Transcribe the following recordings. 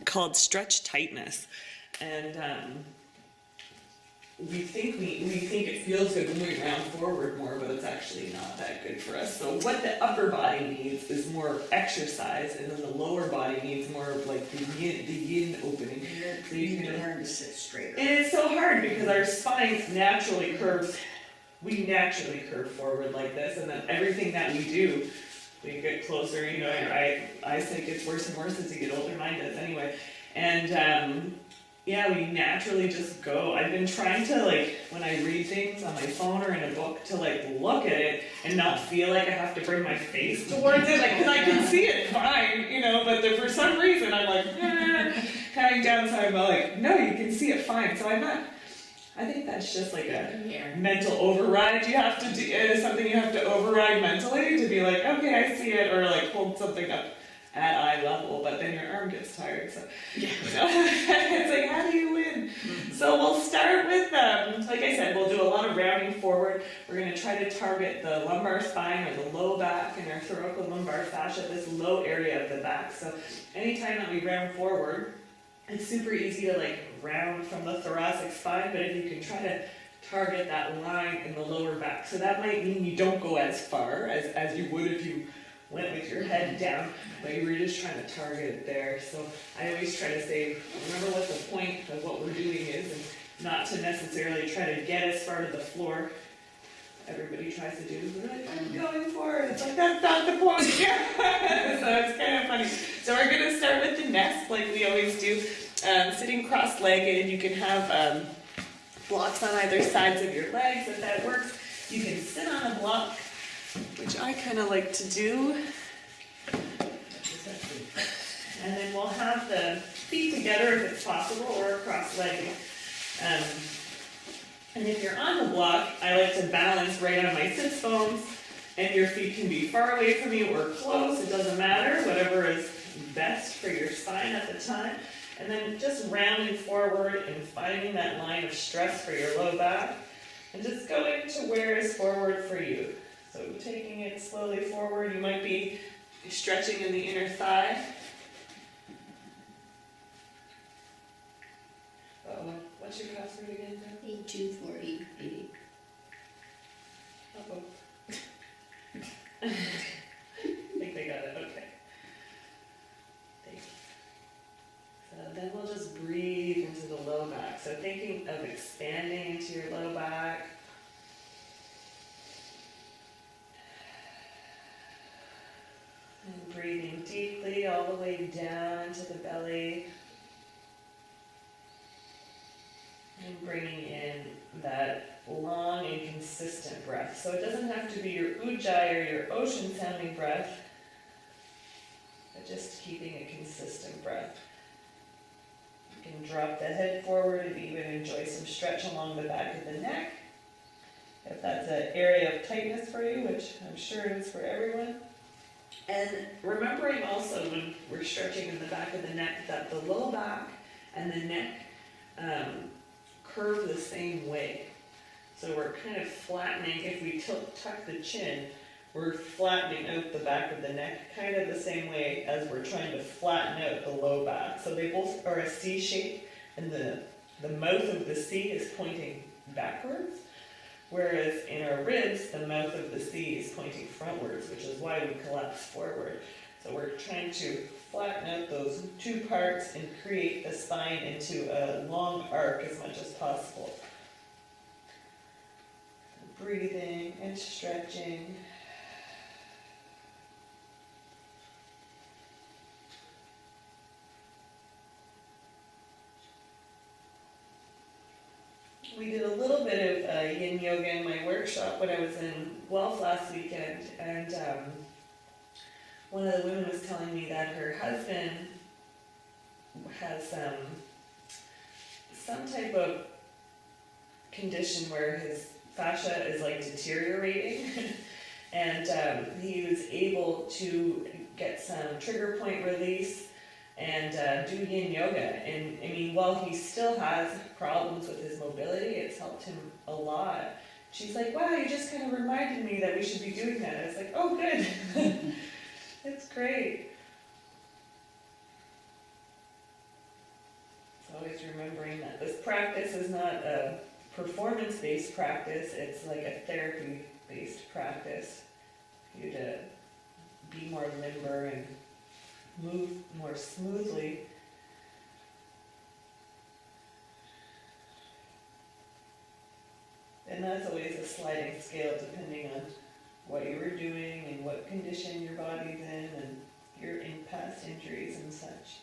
called stretch tightness. And we think it feels good when we round forward more, but it's actually not that good for us. So what the upper body needs is more exercise, and then the lower body needs more of like the yin opening. So you can learn to sit straighter. And it's so hard because our spine naturally curves. We naturally curve forward like this, and then everything that we do, we get closer. You know, your eyesight gets worse and worse as you get older. Mine does anyway. And yeah, we naturally just go. I've been trying to, like, when I read things on my phone or in a book, to like look at it and not feel like I have to bring my face towards it, like, because I can see it fine, you know, but for some reason I'm like, coming down, so I'm like, no, you can see it fine. So I think that's just like a mental override you have to do. It is something you have to override mentally to be like, okay, I see it, or like hold something up at eye level, but then your arm gets tired, so yeah. It's like, how do you win? So we'll start with, like I said, we'll do a lot of rounding forward. We're going to try to target the lumbar spine or the low back in our thoraco lumbar fascia, this low area of the back. So anytime that we round forward, it's super easy to like round from the thoracic spine, but if you can try to target that line in the lower back. So that might mean you don't go as far as you would if you went with your head down, but you were just trying to target it there. So I always try to say, remember what the point of what we're doing is, and not to necessarily try to get as far to the floor. Everybody tries to do, we're like, I'm going for it. It's like, that's not the point. So it's kind of funny. So we're going to start with the nest, like we always do. Sitting cross-legged, you can have blocks on either sides of your legs if that works. You can sit on a block, which I kind of like to do. And then we'll have the feet together if it's possible, or cross-legged. And if you're on the block, I like to balance right on my sits bones, and your feet can be far away from you or close, it doesn't matter, whatever is best for your spine at the time. And then just rounding forward and finding that line of stress for your low back, and just going to where is forward for you. So taking it slowly forward, you might be stretching in the inner thigh. What's your password again, Jen? 824080. Uh-oh. I think they got it, okay. Thanks. So then we'll just breathe into the low back. So thinking of expanding into your low back. And breathing deeply all the way down to the belly. And bringing in that long and consistent breath. So it doesn't have to be your ujjayi or your ocean sounding breath, but just keeping a consistent breath. You can drop the head forward and even enjoy some stretch along the back of the neck. If that's an area of tightness for you, which I'm sure it is for everyone. And remembering also when we're stretching in the back of the neck that the low back and the neck curve the same way. So we're kind of flattening, if we tuck the chin, we're flattening out the back of the neck kind of the same way as we're trying to flatten out the low back. So they both are a C shape, and the mouth of the C is pointing backwards, whereas in our ribs, the mouth of the C is pointing frontwards, which is why we collapse forward. So we're trying to flatten out those two parts and create the spine into a long arc as much as possible. Breathing and stretching. We did a little bit of Yin Yoga in my workshop when I was in Guelph last weekend, and one of the women was telling me that her husband has some type of condition where his fascia is like deteriorating, and he was able to get some trigger point release and do Yin Yoga. And I mean, while he still has problems with his mobility, it's helped him a lot. She's like, wow, you just kind of reminded me that we should be doing that. I was like, oh, good. It's great. remembering that this practice is not a performance-based practice, it's like a therapy-based practice. For you to be more limber and move more smoothly. And that's always a sliding scale depending on what you were doing and what condition your body's in and your past injuries and such.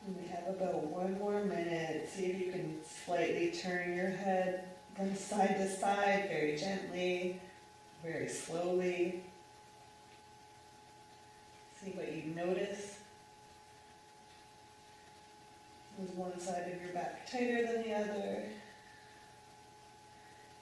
And we have about 1 more minute. See if you can slightly turn your head from side to side, very gently, very slowly. See what you notice. Is one side of your back tighter than the other?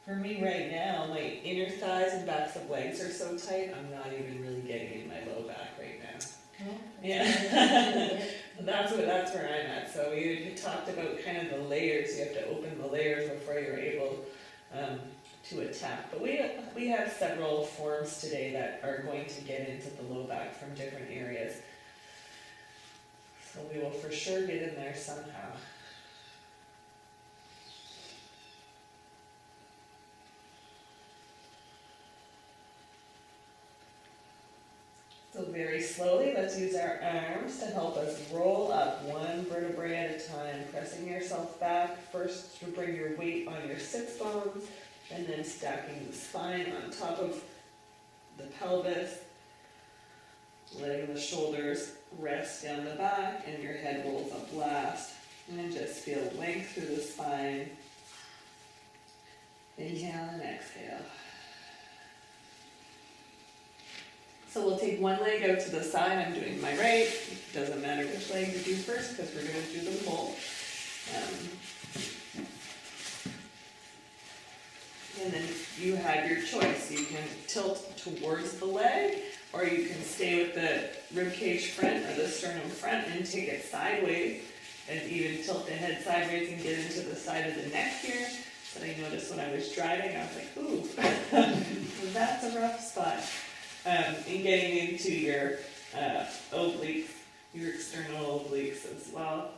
For me right now, my inner thighs and backs of legs are so tight, I'm not even really getting in my low back right now. Oh, Yeah. That's where I'm at. So we talked about kind of the layers. You have to open the layers before you're able to attack. But we have several forms today that are going to get into the low back from different areas. So we will for sure get in there somehow. So very slowly, let's use our arms to help us roll up one vertebrae at a time, pressing yourself back first to bring your weight on your sits bones, and then stacking the spine on top of the pelvis, letting the shoulders rest down the back, and your head rolls up last. And then just feel length through the spine. Inhale and exhale. So we'll take one leg out to the side. I'm doing my right. It doesn't matter which leg you do first because we're going to do them both. And then you have your choice. You can tilt towards the leg, or you can stay with the rib cage front or the sternum front and take it sideways, and even tilt the head sideways and get into the side of the neck here. But I noticed when I was driving, I was like, ooh, that's a rough spot. And getting into your obliques, your external obliques as well.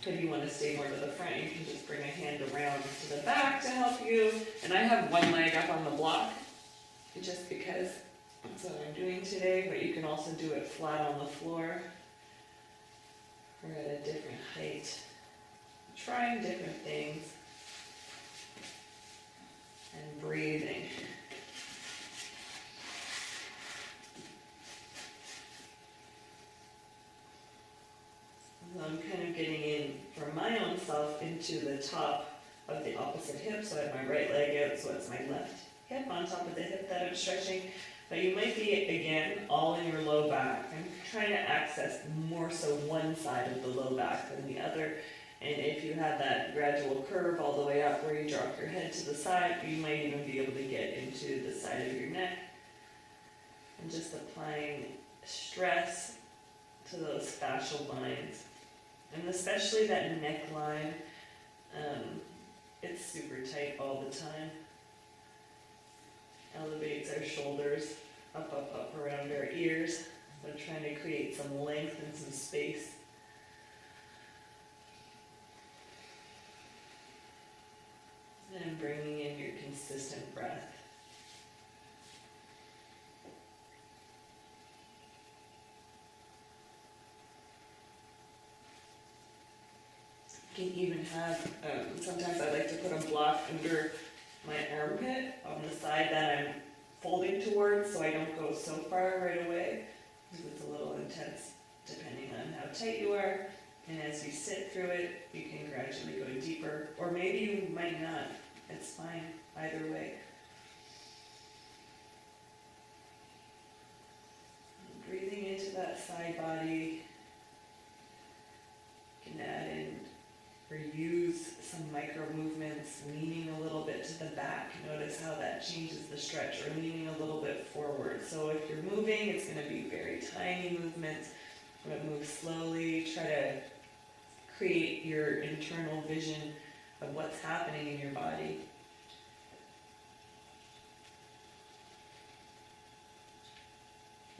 If you want to stay more to the front, you can just bring a hand around to the back to help you. And I have one leg up on the block, just because that's what I'm doing today, but you can also do it flat on the floor or at a different height. Trying different things and breathing. I'm kind of getting in for my own self into the top of the opposite hip. So I have my right leg out, so it's my left hip on top of the hip that I'm stretching. But you might be, again, all in your low back. I'm trying to access more so one side of the low back than the other. And if you have that gradual curve all the way up where you drop your head to the side, you might even be able to get into the side of your neck. And just applying stress to those fascial lines. And especially that neckline, it's super tight all the time. Elevates our shoulders up around our ears. We're trying to create some length and some space. And bringing in your consistent breath. You can even have, sometimes I like to put a block under my armpit on the side that I'm folding towards so I don't go so far right away, because it's a little intense depending on how tight you are. And as you sit through it, you can gradually go deeper, or maybe you might not. It's fine either way. And breathing into that side body, you can add in or use some micro movements, leaning a little bit to the back. Notice how that changes the stretch, or leaning a little bit forward. So if you're moving, it's going to be very tiny movements. But move slowly, try to create your internal vision of what's happening in your body.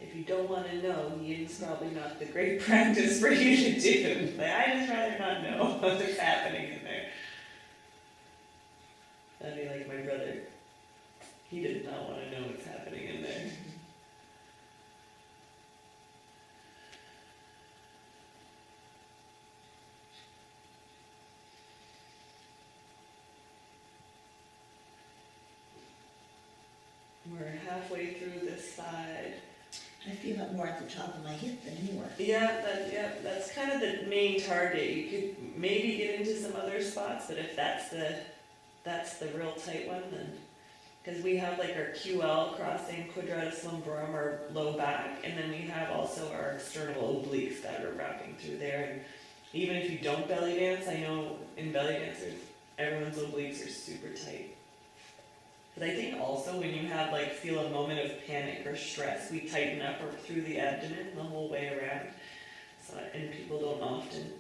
If you don't want to know, Yin's probably not the great practice for you to do. But I just rather not know what's happening in there. That'd be like my brother. He did not want to know what's happening in there. We're halfway through this side. I feel it more at the top of my hip than anywhere. Yeah, that's kind of the main target. You could maybe get into some other spots, but if that's the real tight one, then because we have like our QL crossing quadratus lumborum, our low back, and then we have also our external obliques that are wrapping through there. And even if you don't belly dance, I know in belly dancers, everyone's obliques are super tight. But I think also when you have feel a moment of panic or stress, we tighten up or through the abdomen the whole way around. So, and people don't often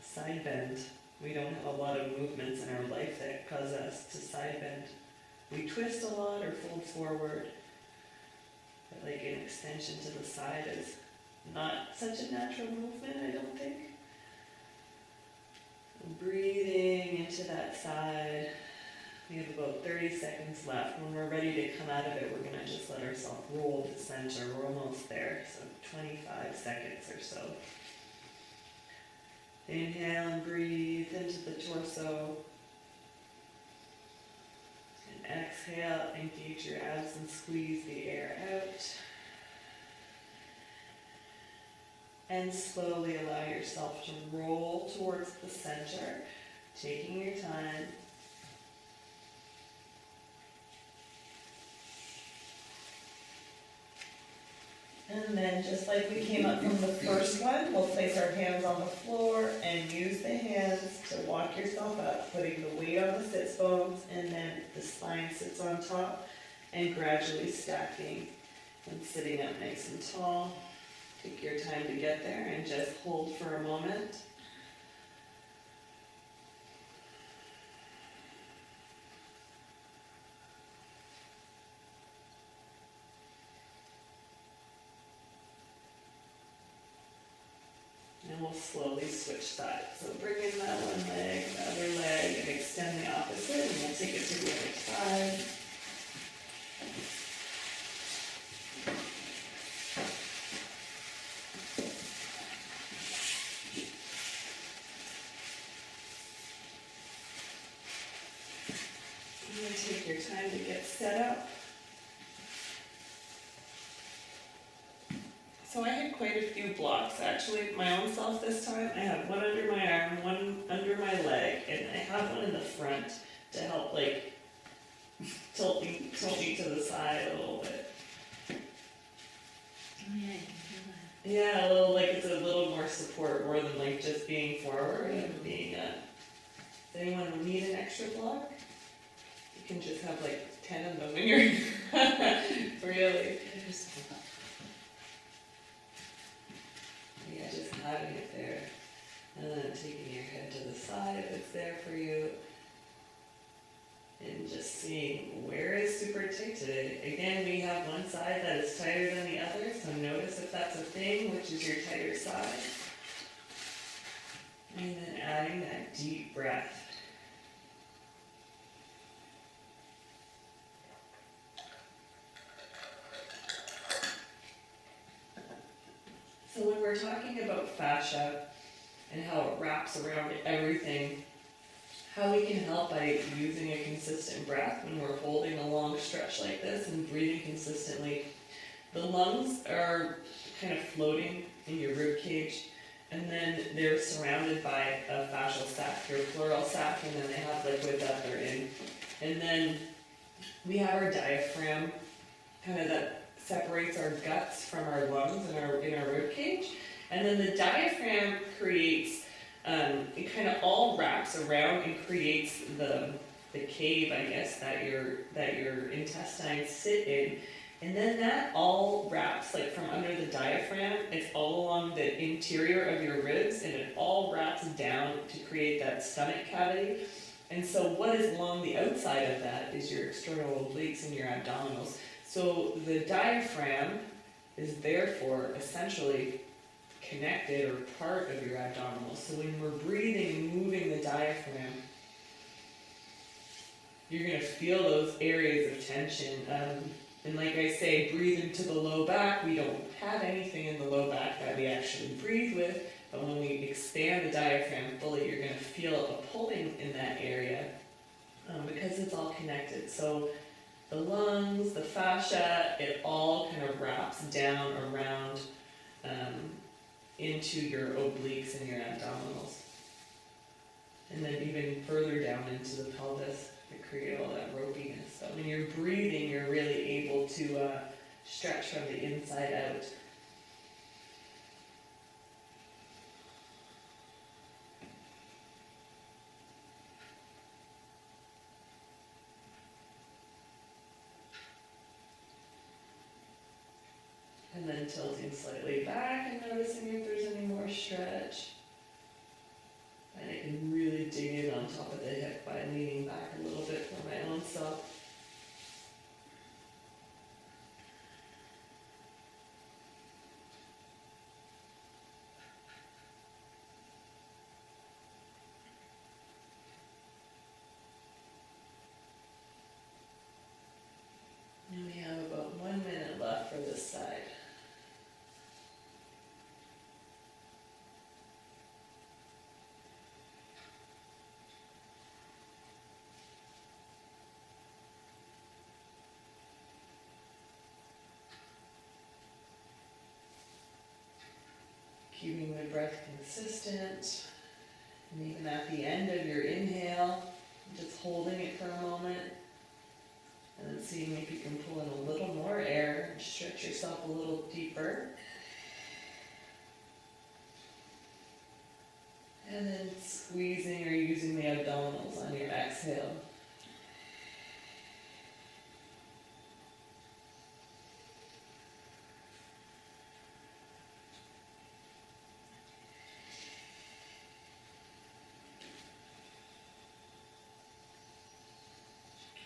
side bend. We don't have a lot of movements in our life that cause us to side bend. We twist a lot or fold forward. But an extension to the side is not such a natural movement, I don't think. Breathing into that side. We have about 30 seconds left. When we're ready to come out of it, we're going to just let ourselves roll to center. We're almost there, so 25 seconds or so. Inhale and breathe into the torso. And exhale, engage your abs and squeeze the air out. And slowly allow yourself to roll towards the center, taking your time. And then just like we came up from the first one, we'll place our hands on the floor and use the hands to walk yourself up, putting the weight on the sits bones, and then the spine sits on top, and gradually stacking and sitting up nice and tall. Take your time to get there and just hold for a moment. And we'll slowly switch sides. So bring in that one leg, the other leg, and extend the opposite, and we'll take it to the other side. And then take your time to get set up. So I had quite a few blocks actually, my own self this time. I have one under my arm, one under my leg, and I have one in the front to help tilt me to the side a little bit. Oh yeah, I can feel that. Yeah, a little it's a little more support more than just being forward and being does anyone need an extra block? You can just have 10 of them in your really. Yeah, just having it there, and then taking your head to the side if it's there for you, and just seeing where is super tight today. Again, we have one side that is tighter than the other, so notice if that's a thing, which is your tighter side. And then adding that deep breath. So when we're talking about fascia and how it wraps around everything, how we can help by using a consistent breath when we're holding a long stretch like this and breathing consistently. The lungs are kind of floating in your rib cage, and then they're surrounded by a fascial sac, your pleural sac, and then they have liquid that they're in. And then we have our diaphragm, kind of that separates our guts from our lungs and in our rib cage, and then the diaphragm creates it kind of all wraps around and creates the cave, I guess, that your intestines sit in, And then that all wraps, like from under the diaphragm, it's all along the interior of your ribs, and it all wraps down to create that stomach cavity. And so what is along the outside of that is your external obliques and your abdominals. So the diaphragm is therefore essentially connected or part of your abdominals. So when we're breathing and moving the diaphragm, you're going to feel those areas of tension. And like I say, breathe into the low back. We don't have anything in the low back that we actually breathe with, but when we expand the diaphragm fully, you're going to feel a pulling in that area because it's all connected. So the lungs, the fascia, it all kind of wraps down around into your obliques and your abdominals. And then even further down into the pelvis to create all that ropiness. So when you're breathing, you're really able to stretch from the inside out. And then tilting slightly back and noticing if there's any more stretch. And I can really dig in on top of the hip by leaning back a little bit for my own self. And we have about 1 minute left for this side. Keeping the breath consistent, and even at the end of your inhale, just holding it for a moment, and then seeing if you can pull in a little more air and stretch yourself a little deeper. And then squeezing or using the abdominals on your exhale.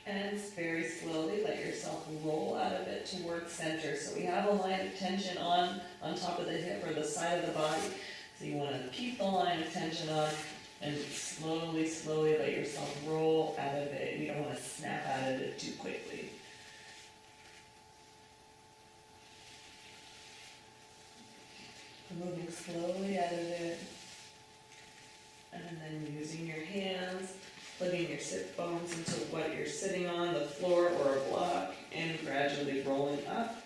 And very slowly let yourself roll out of it towards center. So we have a line of tension on top of the hip or the side of the body. So you want to keep the line of tension on and slowly, slowly let yourself roll out of it. You don't want to snap out of it too quickly. Moving slowly out of it. And then using your hands, plugging your sit bones into what you're sitting on, the floor or a block, and gradually rolling up.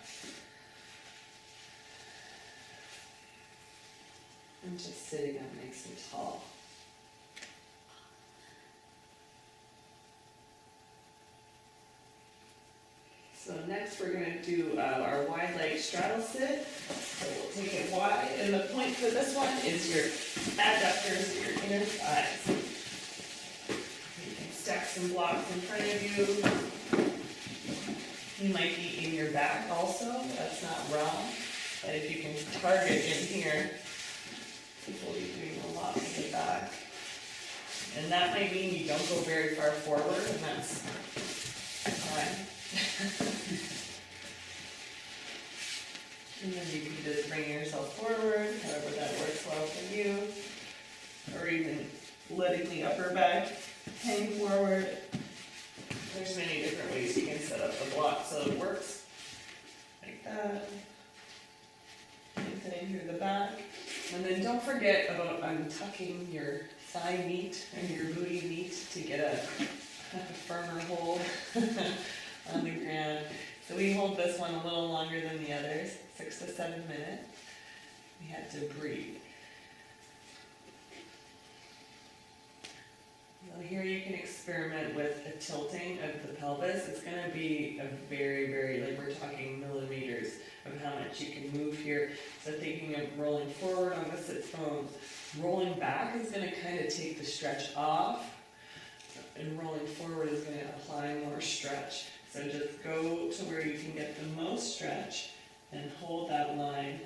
And just sitting up nice and tall. So next we're going to do our wide leg straddle sit. So we'll take it wide, and the point for this one is your adductors, your inner thighs. Stack some blocks in front of you. You might be in your back also, that's not wrong. But if you can target in here, people will be doing a lot in the back. And that might mean you don't go very far forward, and that's fine. And then you can just bring yourself forward, however that works well for you. Or even letting the upper back hang forward. There's many different ways you can set up the block so it works. Like that. Lengthening through the back. And then don't forget about untucking your thigh meat and your booty meat to get a firmer hold on the ground. So we hold this one a little longer than the others, 6 to 7 minutes. We had to breathe. So here you can experiment with a tilting of the pelvis. It's going to be a very, very, like we're talking millimeters of how much you can move here. So thinking of rolling forward on the sit bones, rolling back is going to kind of take the stretch off, and rolling forward is going to apply more stretch. So just go to where you can get the most stretch and hold that line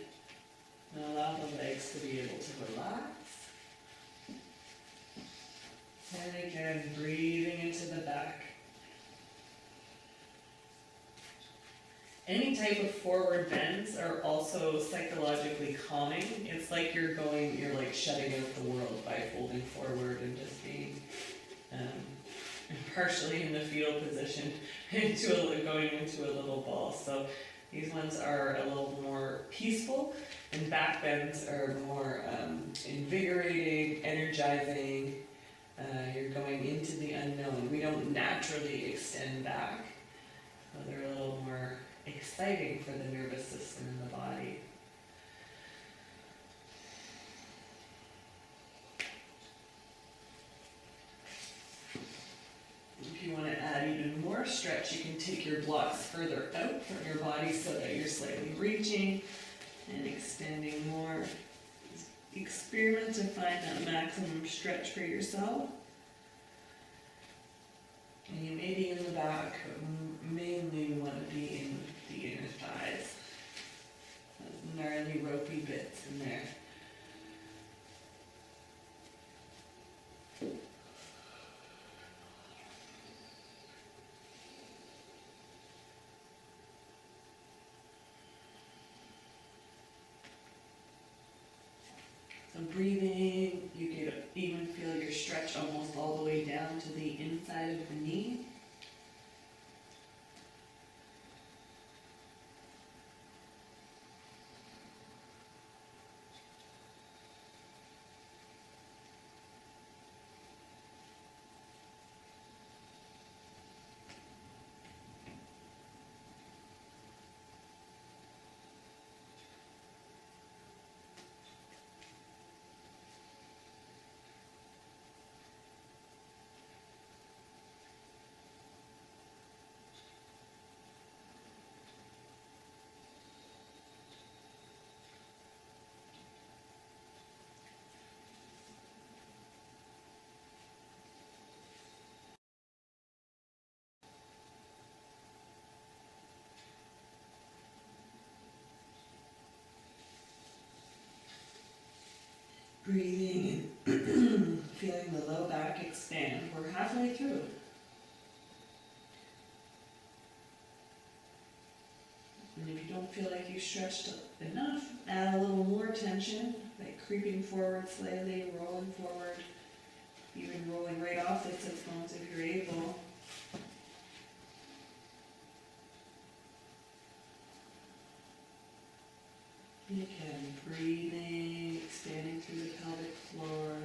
and allow the legs to be able to relax. And again, breathing into the back. Any type of forward bends are also psychologically calming. It's like you're like shutting out the world by folding forward and just being partially in the fetal position going into a little ball. So these ones are a little more peaceful, and back bends are more invigorating, energizing. You're going into the unknown. We don't naturally extend back. So they're a little more exciting for the nervous system and the body. If you want to add even more stretch, you can take your blocks further out from your body so that you're slightly reaching and extending more. Experiment to find that maximum stretch for yourself. And you may be in the back, but mainly you want to be in the inner thighs. Those gnarly, ropey bits in there. So breathing, you can even feel your stretch almost all the way down to the inside of the knee. Breathing and feeling the low back expand. We're halfway through. And if you don't feel like you stretched enough, add a little more tension, like creeping forward slightly, rolling forward, even rolling right off the sit bones if you're able. You can breathing, expanding through the pelvic floor.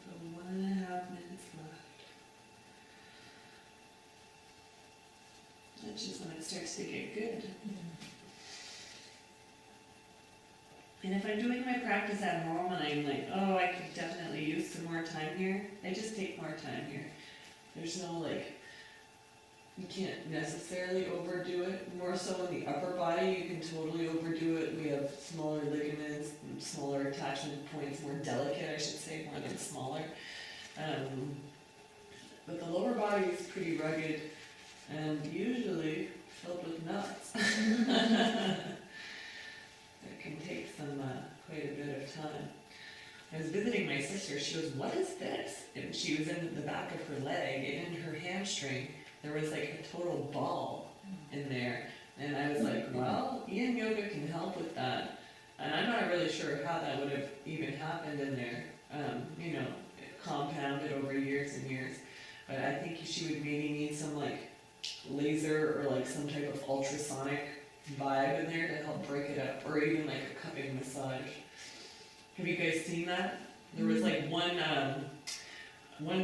About 1.5 minutes left. That's just when it starts to get good. And if I'm doing my practice at home and I'm like, oh, I could definitely use some more time here, I just take more time here. There's no like, you can't necessarily overdo it. More so in the upper body, you can totally overdo it. We have smaller ligaments, and smaller attachment points, more delicate, I should say, more than smaller. But the lower body is pretty rugged and usually filled with nuts. It can take quite a bit of time. I was visiting my sister, she goes, what is this? And she was in the back of her leg, and in her hamstring, there was like a total ball in there. And I was like, well, Yin Yoga can help with that. And I'm not really sure how that would have even happened in there. Compounded over years and years. But I think she would maybe need some like laser or like some type of ultrasonic vibe in there to help break it up, or even like a cupping massage. Have you guys seen that? There was like one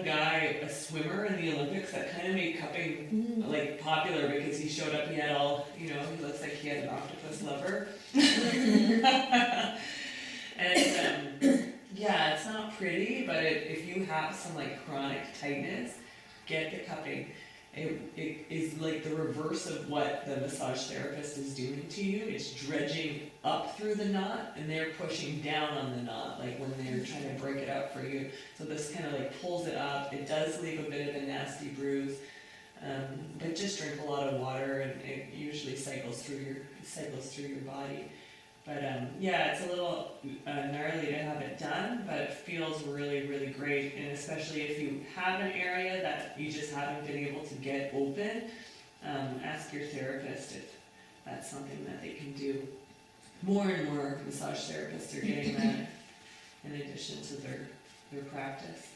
guy, a swimmer in the Olympics, that kind of made cupping like popular because he showed up, he had all, he looks like he had an octopus lover. And yeah, it's not pretty, but if you have some like chronic tightness, get the cupping. It is like the reverse of what the massage therapist is doing to you. It's dredging up through the knot, and they're pushing down on the knot, like when they're trying to break it up for you. So this kind of like pulls it up. It does leave a bit of a nasty bruise, but just drink a lot of water, and it usually cycles through your body. But yeah, it's a little gnarly to have it done, but it feels really, really great. And especially if you have an area that you just haven't been able to get open, ask your therapist if that's something that they can do. More and more massage therapists are getting that in addition to their practice.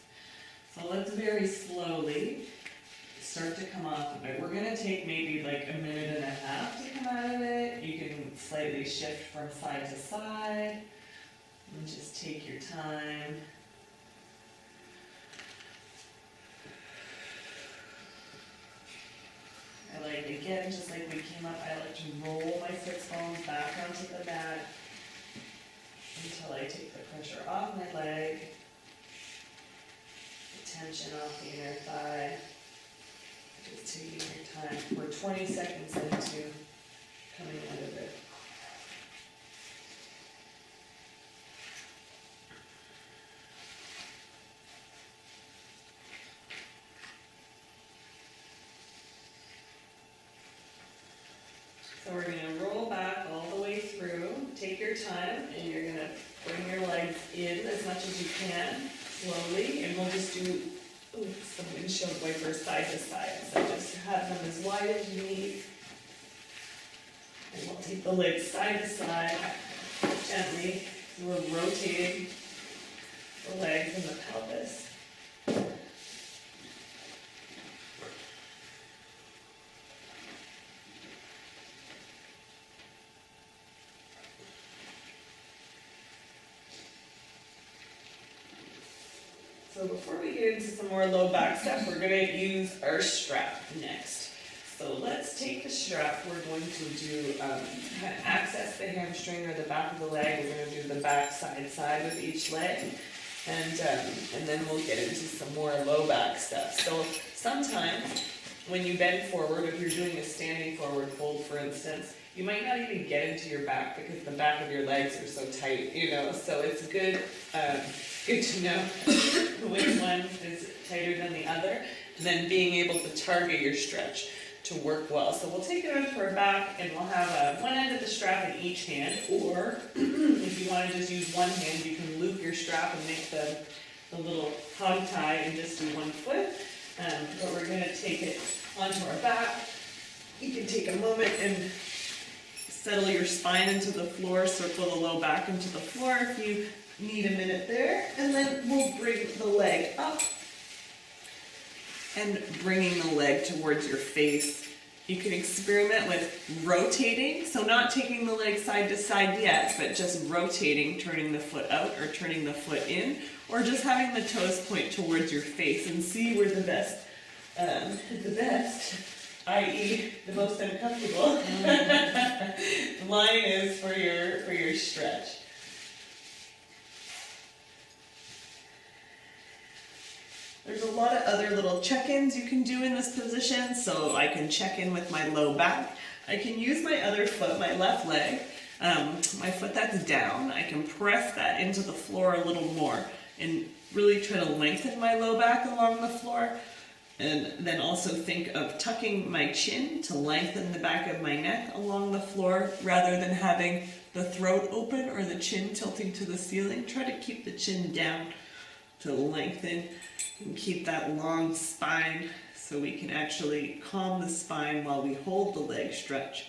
So let's very slowly start to come off of it. We're going to take maybe like a minute and a half to come out of it. You can slightly shift from side to side and just take your time. I like, again, just like we came up, I like to roll my sits bones back onto the mat until I take the pressure off my leg, the tension off the inner thigh. Just taking your time. We're 20 seconds into coming out of it. So we're going to roll back all the way through. Take your time, and you're going to bring your legs in as much as you can, slowly, and we'll just do some windshield wipers side to side. So just have them as wide as you need. And we'll take the legs side to side gently. We're rotating the legs and the pelvis. So before we get into some more low back stuff, we're going to use our strap next. So let's take the strap. We're going to do kind of access the hamstring or the back of the leg. We're going to do the back side with each leg, and then we'll get into some more low back stuff. So sometimes when you bend forward, if you're doing a standing forward fold, for instance, you might not even get into your back because the back of your legs are so tight, so it's good to know which one is tighter than the other, and then being able to target your stretch to work well. So we'll take it onto our back, and we'll have one end of the strap in each hand, or if you want to just use one hand, you can loop your strap and make the little hog tie and just do one foot. But we're going to take it onto our back. You can take a moment and settle your spine into the floor, circle the low back into the floor if you need a minute there, and then we'll bring the leg up and bringing the leg towards your face. You can experiment with rotating, so not taking the leg side to side yet, but just rotating, turning the foot out or turning the foot in, or just having the toes point towards your face, and see where the best, i.e. the most uncomfortable line is for your stretch. There's a lot of other little check-ins you can do in this position. So I can check in with my low back. I can use my other foot, my left leg, my foot that's down. I can press that into the floor a little more and really try to lengthen my low back along the floor. And then also think of tucking my chin to lengthen the back of my neck along the floor rather than having the throat open or the chin tilting to the ceiling. Try to keep the chin down to lengthen and keep that long spine so we can actually calm the spine while we hold the leg stretch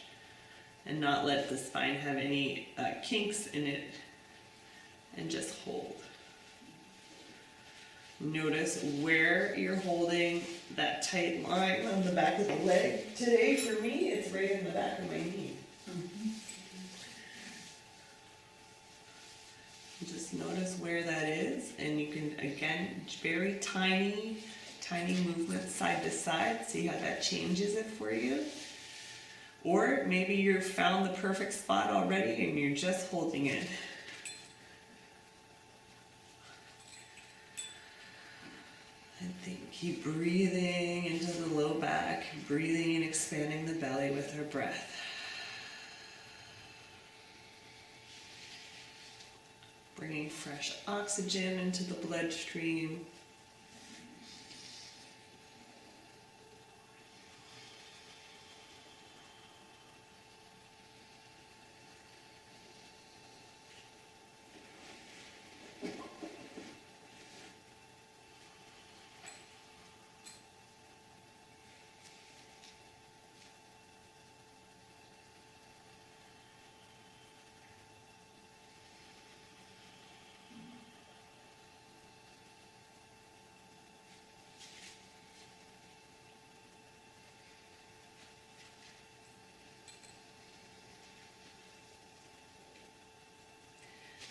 and not let the spine have any kinks in it, and just hold. Notice where you're holding that tight line on the back of the leg. Today for me, it's right in the back of my knee. again, very tiny movements side to side. See how that changes it for you. Or maybe you've found the perfect spot already and you're just holding it. And keep breathing into the low back, breathing and expanding the belly with our breath. Bringing fresh oxygen into the bloodstream.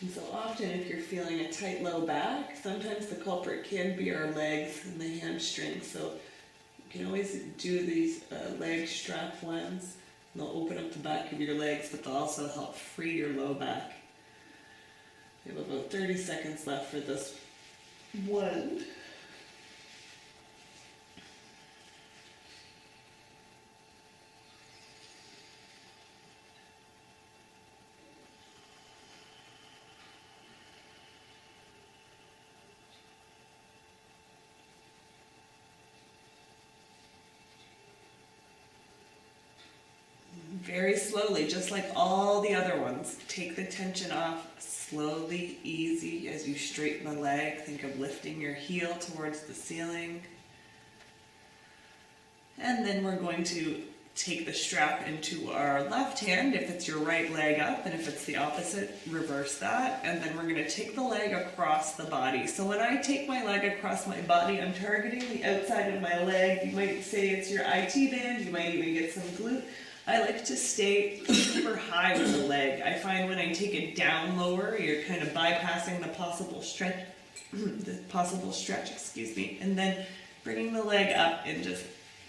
And so often if you're feeling a tight low back, sometimes the culprit can be our legs and the hamstrings. So you can always do these leg strap ones. They'll open up the back of your legs, but they'll also help free your low back. We have about 30 seconds left for this one. Very slowly, just like all the other ones. Take the tension off, slowly, easy, as you straighten the leg. Think of lifting your heel towards the ceiling. And then we're going to take the strap into our left hand if it's your right leg up, and if it's the opposite, reverse that. And then we're going to take the leg across the body. So when I take my leg across my body, I'm targeting the outside of my leg. You might say it's your IT band, you might even get some glute. I like to stay super high with the leg. I find when I take it down lower, you're kind of bypassing the possible stretch, and then bringing the leg up and just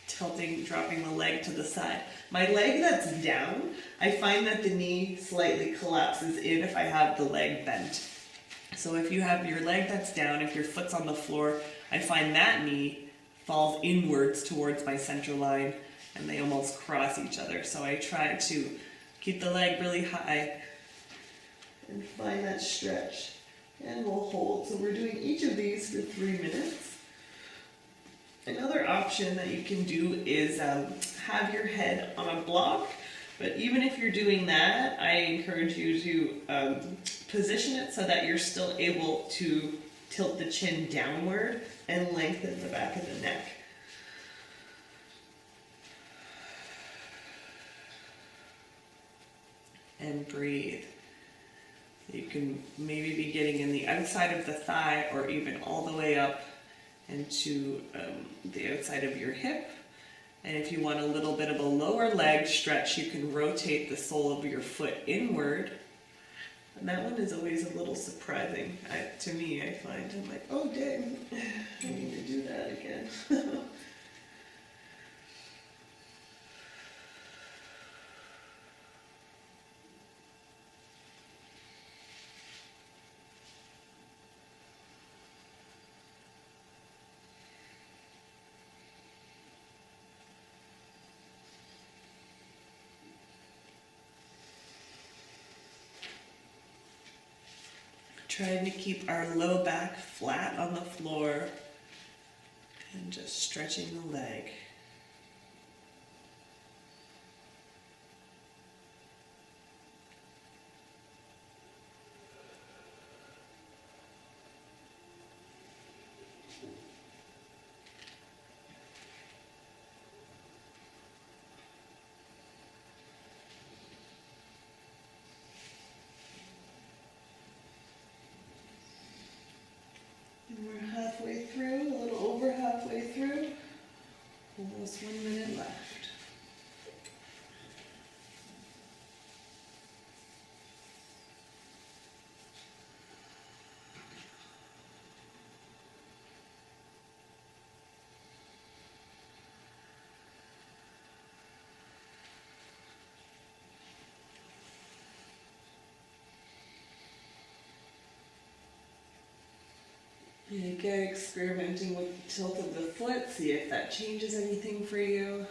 tilting, dropping the leg to the side. My leg that's down, I find that the knee slightly collapses in if I have the leg bent. So if you have your leg that's down, if your foot's on the floor, I find that knee falls inwards towards my center line, and they almost cross each other. So I try to keep the leg really high and find that stretch. And we'll hold. So we're doing each of these for 3 minutes. Another option that you can do is have your head on a block. But even if you're doing that, I encourage you to position it so that you're still able to tilt the chin downward and lengthen the back of the neck. And breathe. You can maybe be getting in the outside of the thigh or even all the way up into the outside of your hip. And if you want a little bit of a lower leg stretch, you can rotate the sole of your foot inward. And that one is always a little surprising to me, I find. I'm like, oh dang, I need to do that again. Trying to keep our low back flat on the floor and just stretching the leg. And we're halfway through, a little over halfway through. And again, experimenting with the tilt of the foot, see if that changes anything for you.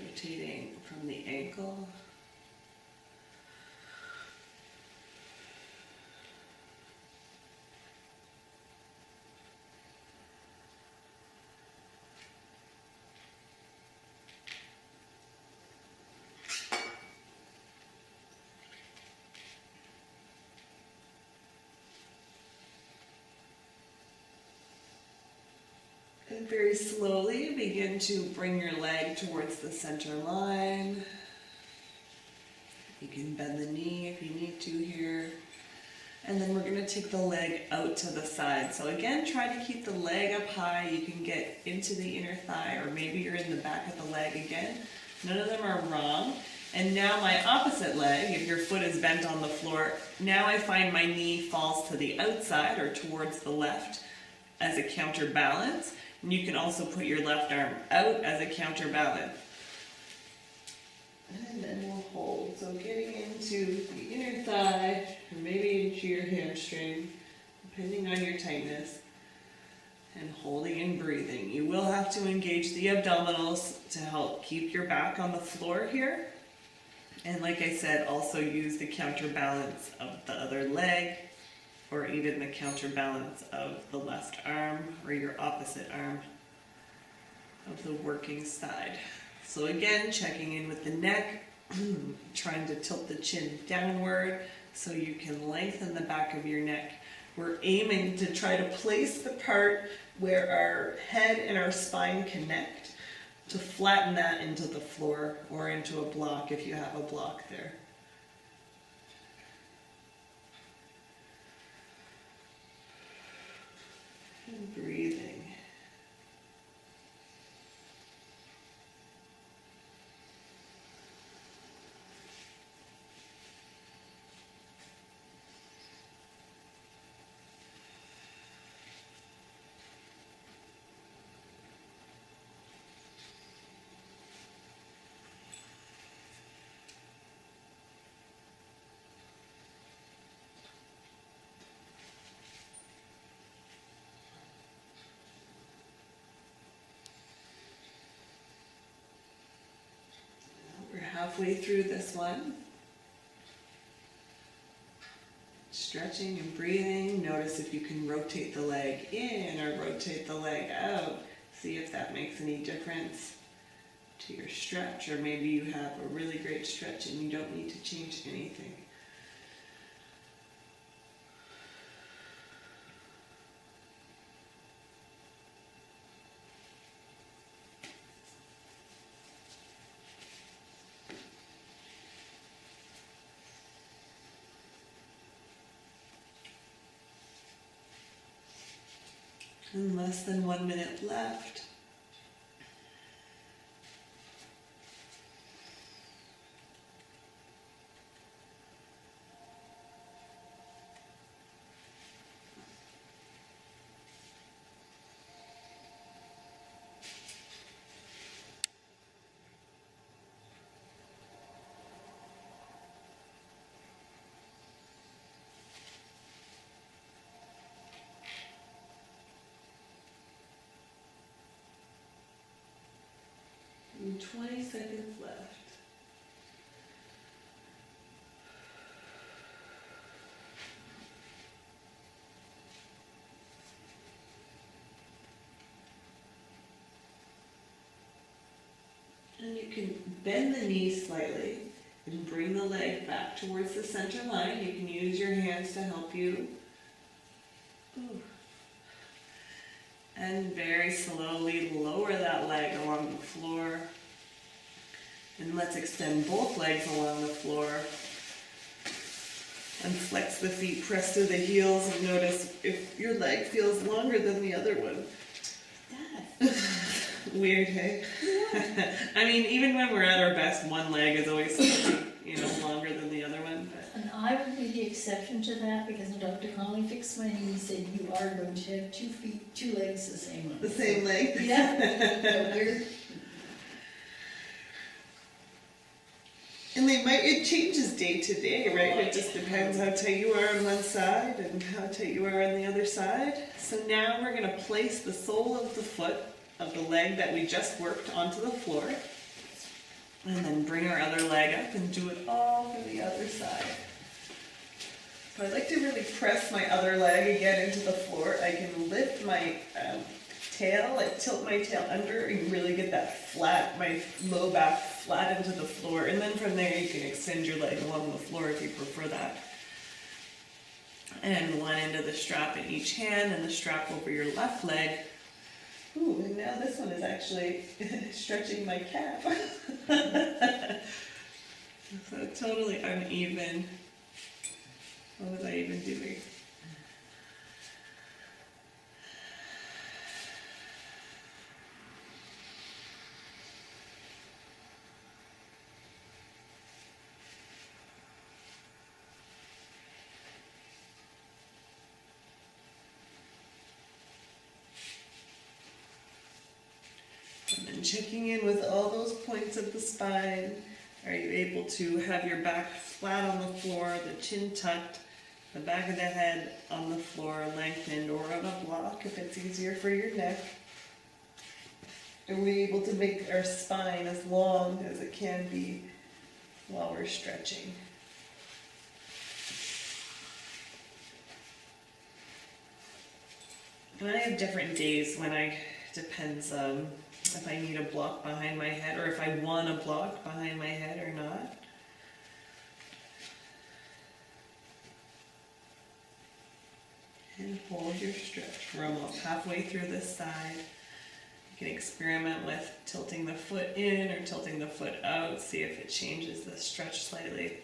Rotating from the ankle. And very slowly begin to bring your leg towards the center line. You can bend the knee if you need to here. And then we're going to take the leg out to the side. So again, try to keep the leg up high. You can get into the inner thigh, or maybe you're in the back of the leg again. None of them are wrong. And now my opposite leg, if your foot is bent on the floor, now I find my knee falls to the outside or towards the left as a counterbalance. And you can also put your left arm out as a counterbalance. And then we'll hold. So getting into the inner thigh, or maybe into your hamstring, depending on your tightness. And holding and breathing. You will have to engage the abdominals to help keep your back on the floor here. And like I said, also use the counterbalance of the other leg, or even the counterbalance of the left arm or your opposite arm of the working side. So again, checking in with the neck, trying to tilt the chin downward so you can lengthen the back of your neck. We're aiming to try to place the part where our head and our spine connect, to flatten that into the floor or into a block if you have a block there. And breathing. We're halfway through this one. Stretching and breathing. Notice if you can rotate the leg in or rotate the leg out. See if that makes any difference to your stretch, or maybe you have a really great stretch and you don't need to change anything. And less than 1 minute left. And 20 seconds left. And you can bend the knee slightly and bring the leg back towards the center line. You can use your hands to help you. Ooh. And very slowly lower that leg along the floor. And let's extend both legs along the floor. And flex the feet, press to the heels, and notice if your leg feels longer than the other one. Weird, hey? Yeah. I mean, even when we're at our best, one leg is always, longer than the other one. But. And I would be the exception to that, because when Dr. Conley fixed my knee, he said you are going to have 2 feet, 2 legs the same way. The same leg? Yeah. And And it changes day to day, right? It just depends how tight you are on one side and how tight you are on the other side. So now we're gonna place the sole of the foot, of the leg that we just worked, onto the floor. And then bring our other leg up and do it all for the other side. So I like to really press my other leg again into the floor. I can lift my tail, like tilt my tail under and really get that flat, my low back flat into the floor. And then from there you can extend your leg along the floor if you prefer that. And one end of the strap in each hand and the strap over your left leg. Ooh, and now this one is actually stretching my calf. So totally uneven. What was I even doing? And then checking in with all those points of the spine. Are you able to have your back flat on the floor, the chin tucked, the back of the head on the floor lengthened, or on a block if it's easier for your neck? Are we able to make our spine as long as it can be while we're stretching? And I have different days when depends if I need a block behind my head or if I want a block behind my head or not. And hold your stretch. We're almost halfway through this side. You can experiment with tilting the foot in or tilting the foot out, see if it changes the stretch slightly.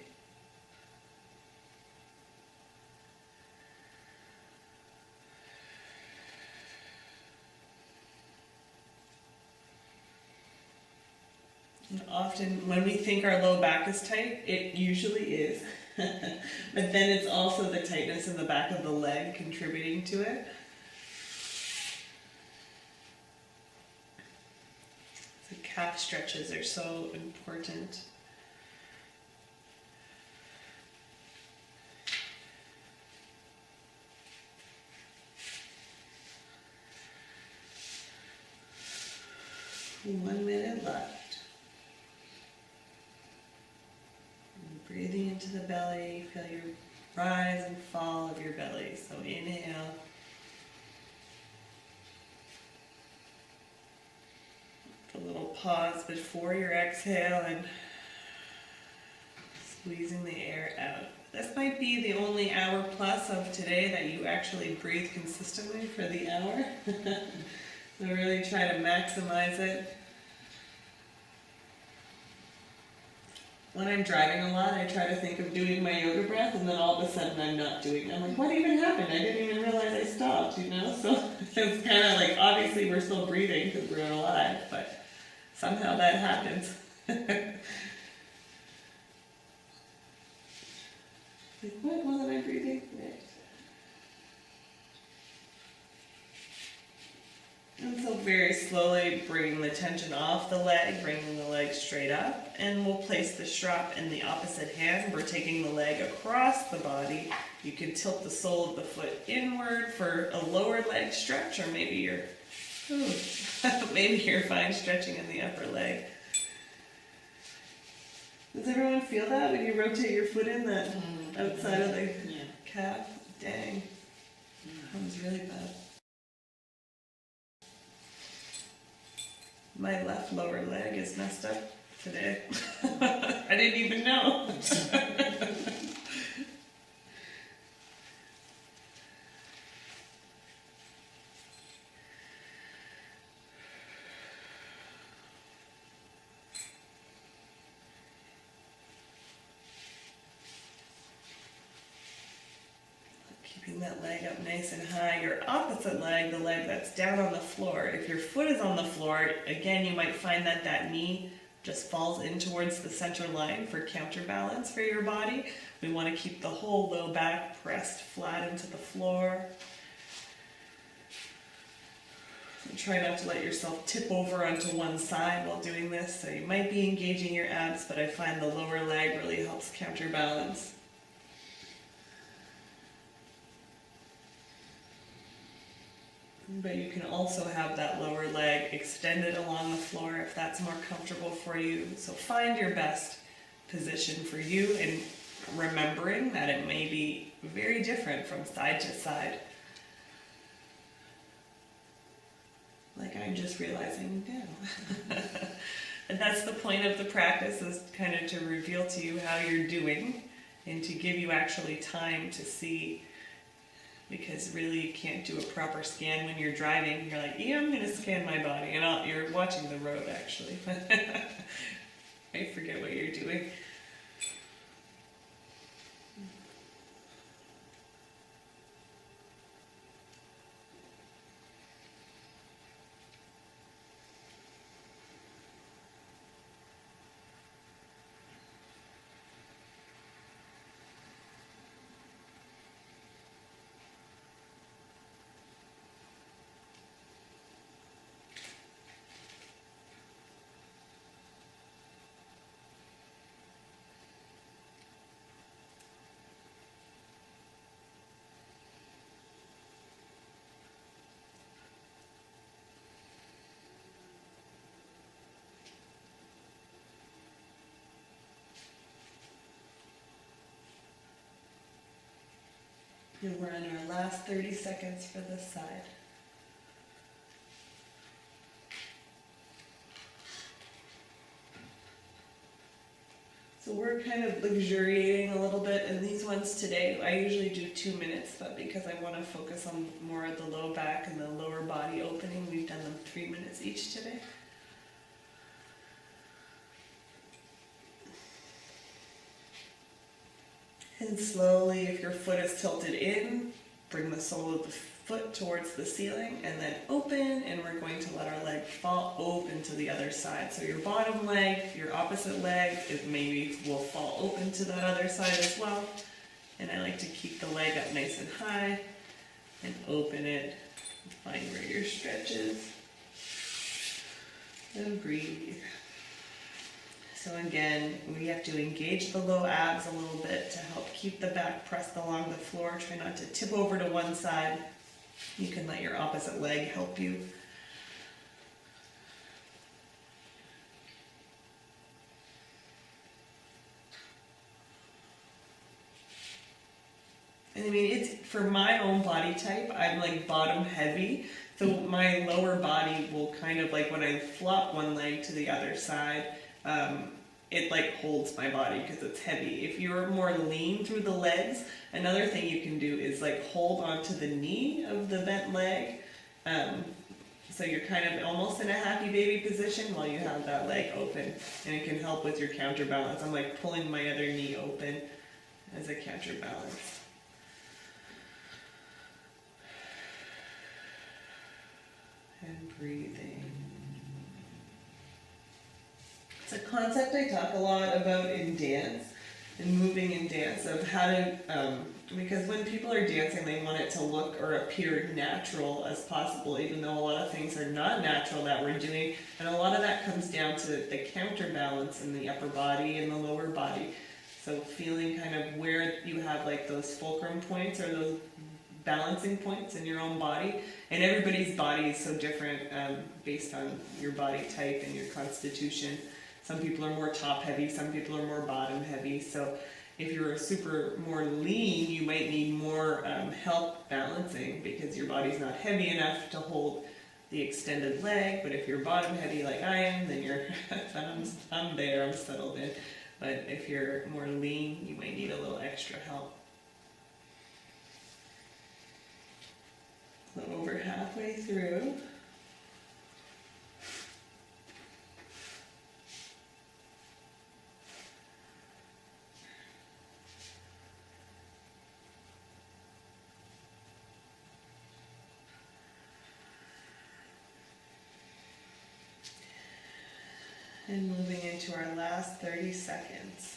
And often when we think our low back is tight, it usually is. But then it's also the tightness in the back of the leg contributing to it. The calf stretches are so important. One minute left. Breathing into the belly, feel your rise and fall of your belly. So inhale. A little pause before your exhale and squeezing the air out. This might be the only hour plus of today that you actually breathe consistently for the hour. So really try to maximize it. When I'm driving a lot, I try to think of doing my yoga breath, and then all of a sudden I'm not doing it. I'm like, what even happened? I didn't even realize I stopped, you know? So it's kind of like, obviously we're still breathing because we're alive, but somehow that happens. Like, what? Wasn't I breathing? Right. And so very slowly bringing the tension off the leg, bringing the leg straight up, and we'll place the strap in the opposite hand. We're taking the leg across the body. You can tilt the sole of the foot inward for a lower leg stretch, or maybe you're fine stretching in the upper leg. Does everyone feel that when you rotate your foot in that outside of the calf? Dang, that was really bad. My left lower leg is messed up today. I didn't even know. Keeping that leg up nice and high. Your opposite leg, the leg that's down on the floor. If your foot is on the floor, again, you might find that that knee just falls in towards the center line for counterbalance for your body. We want to keep the whole low back pressed flat into the floor. Try not to let yourself tip over onto one side while doing this. So you might be engaging your abs, but I find the lower leg really helps counterbalance. But you can also have that lower leg extended along the floor if that's more comfortable for you. So find your best position for you, and remembering that it may be very different from side to side. Like I'm just realizing now. And that's the point of the practice, is kind of to reveal to you how you're doing and to give you actually time to see. Because really you can't do a proper scan when you're driving. You're like, yeah, I'm going to scan my body. And you're watching the road, actually. I forget what you're doing. And we're in our last 30 seconds for this side. So we're kind of luxuriating a little bit in these ones today. I usually do 2 minutes, but because I want to focus on more of the low back and the lower body opening, we've done them 3 minutes each today. And slowly, if your foot is tilted in, bring the sole of the foot towards the ceiling and then open, and we're going to let our leg fall open to the other side. So your bottom leg, your opposite leg, will fall open to that other side as well. And I like to keep the leg up nice and high and open it. Find where your stretch is. And breathe. So again, we have to engage the low abs a little bit to help keep the back pressed along the floor. Try not to tip over to one side. You can let your opposite leg help you. And I mean, it's for my own body type, I'm like bottom heavy. So my lower body will kind of like, when I flop one leg to the other side, it like holds my body because it's heavy. If you're more lean through the legs, another thing you can do is like hold onto the knee of the bent leg. So you're kind of almost in a happy baby position while you have that leg open, and it can help with your counterbalance. I'm like pulling my other knee open as a counterbalance. And breathing. It's a concept I talk a lot about in dance and moving in dance, of how to, because when people are dancing, they want it to look or appear natural as possible, even though a lot of things are not natural that we're doing. And a lot of that comes down to the counterbalance in the upper body and the lower body. So feeling kind of where you have like those fulcrum points or those balancing points in your own body. And everybody's body is so different based on your body type and your constitution. Some people are more top heavy, some people are more bottom heavy. So if you're super more lean, you might need more help balancing because your body's not heavy enough to hold the extended leg. But if you're bottom heavy like I am, then you're I'm there, I'm settled in. But if you're more lean, you might need a little extra help. So over halfway through. And moving into our last 30 seconds.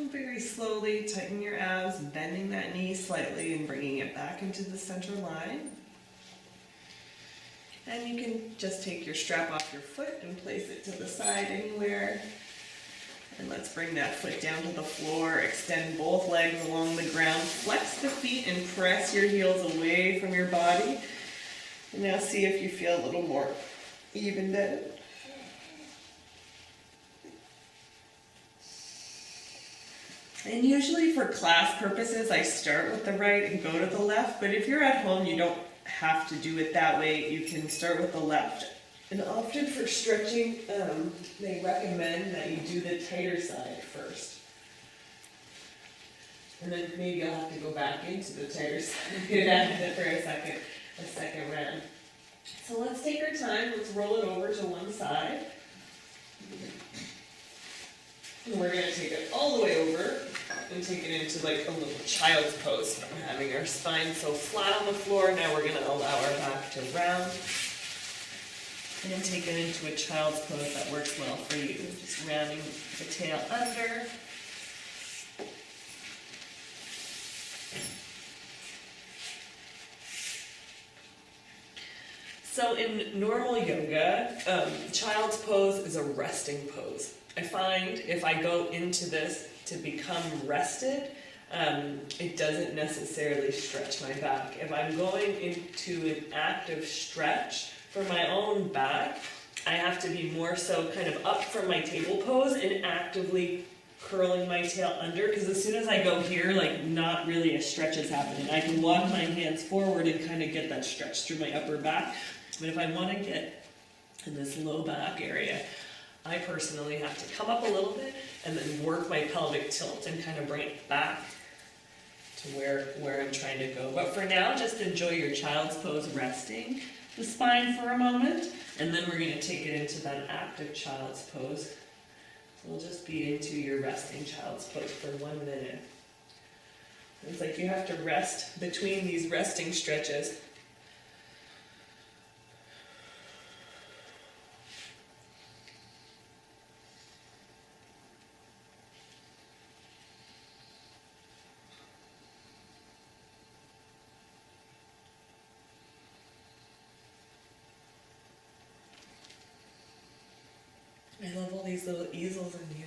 And very slowly tighten your abs, bending that knee slightly and bringing it back into the center line. And you can just take your strap off your foot and place it to the side anywhere. And let's bring that foot down to the floor, extend both legs along the ground, flex the feet and press your heels away from your body. And now see if you feel a little more evened out. And usually for class purposes, I start with the right and go to the left, but if you're at home, you don't have to do it that way. You can start with the left. And often for stretching, they recommend that you do the tighter side first. And then maybe I'll have to go back into the tighter side for a second round. So let's take our time, let's roll it over to one side. And we're gonna take it all the way over and take it into like a little child's pose. We're having our spine so flat on the floor, now we're gonna allow our back to round. And take it into a child's pose that works well for you. Just rounding the tail under. So in normal yoga, child's pose is a resting pose. I find if I go into this to become rested, it doesn't necessarily stretch my back. If I'm going into an active stretch for my own back, I have to be more so kind of up from my table pose and actively curling my tail under, because as soon as I go here, like not really a stretch is happening. I can walk my hands forward and kind of get that stretch through my upper back, but if I want to get in this low back area, I personally have to come up a little bit and then work my pelvic tilt and kind of bring it back to where I'm trying to go. But for now, just enjoy your child's pose, resting the spine for a moment, and then we're going to take it into that active child's pose. So we'll just be into your resting child's pose for 1 minute. It's like you have to rest between these resting stretches. I love all these little easels in here.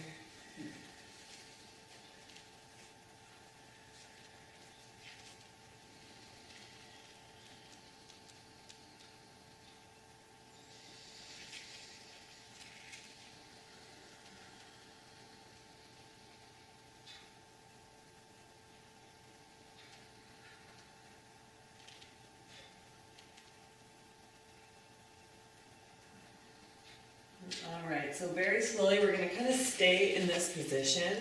Alright, so very slowly we're going to kind of stay in this position,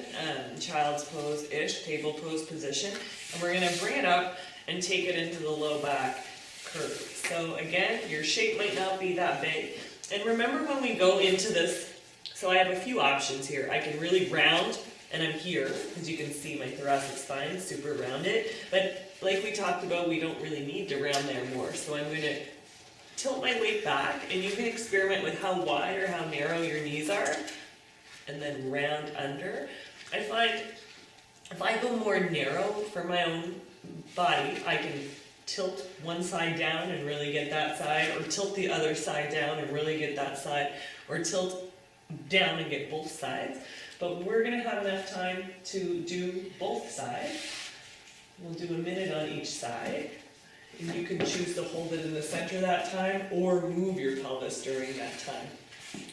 child's pose-ish, table pose position, and we're going to bring it up and take it into the low back curve. So again, your shape might not be that big. And remember when we go into this, so I have a few options here. I can really round, and I'm here, as you can see my thoracic spine is super rounded, but like we talked about, we don't really need to round there more. So I'm going to tilt my weight back, and you can experiment with how wide or how narrow your knees are, and then round under. I find if I go more narrow for my own body, I can tilt one side down and really get that side, or tilt the other side down and really get that side, or tilt down and get both sides. But we're going to have enough time to do both sides. We'll do a minute on each side. And you can choose to hold it in the center that time or move your pelvis during that time.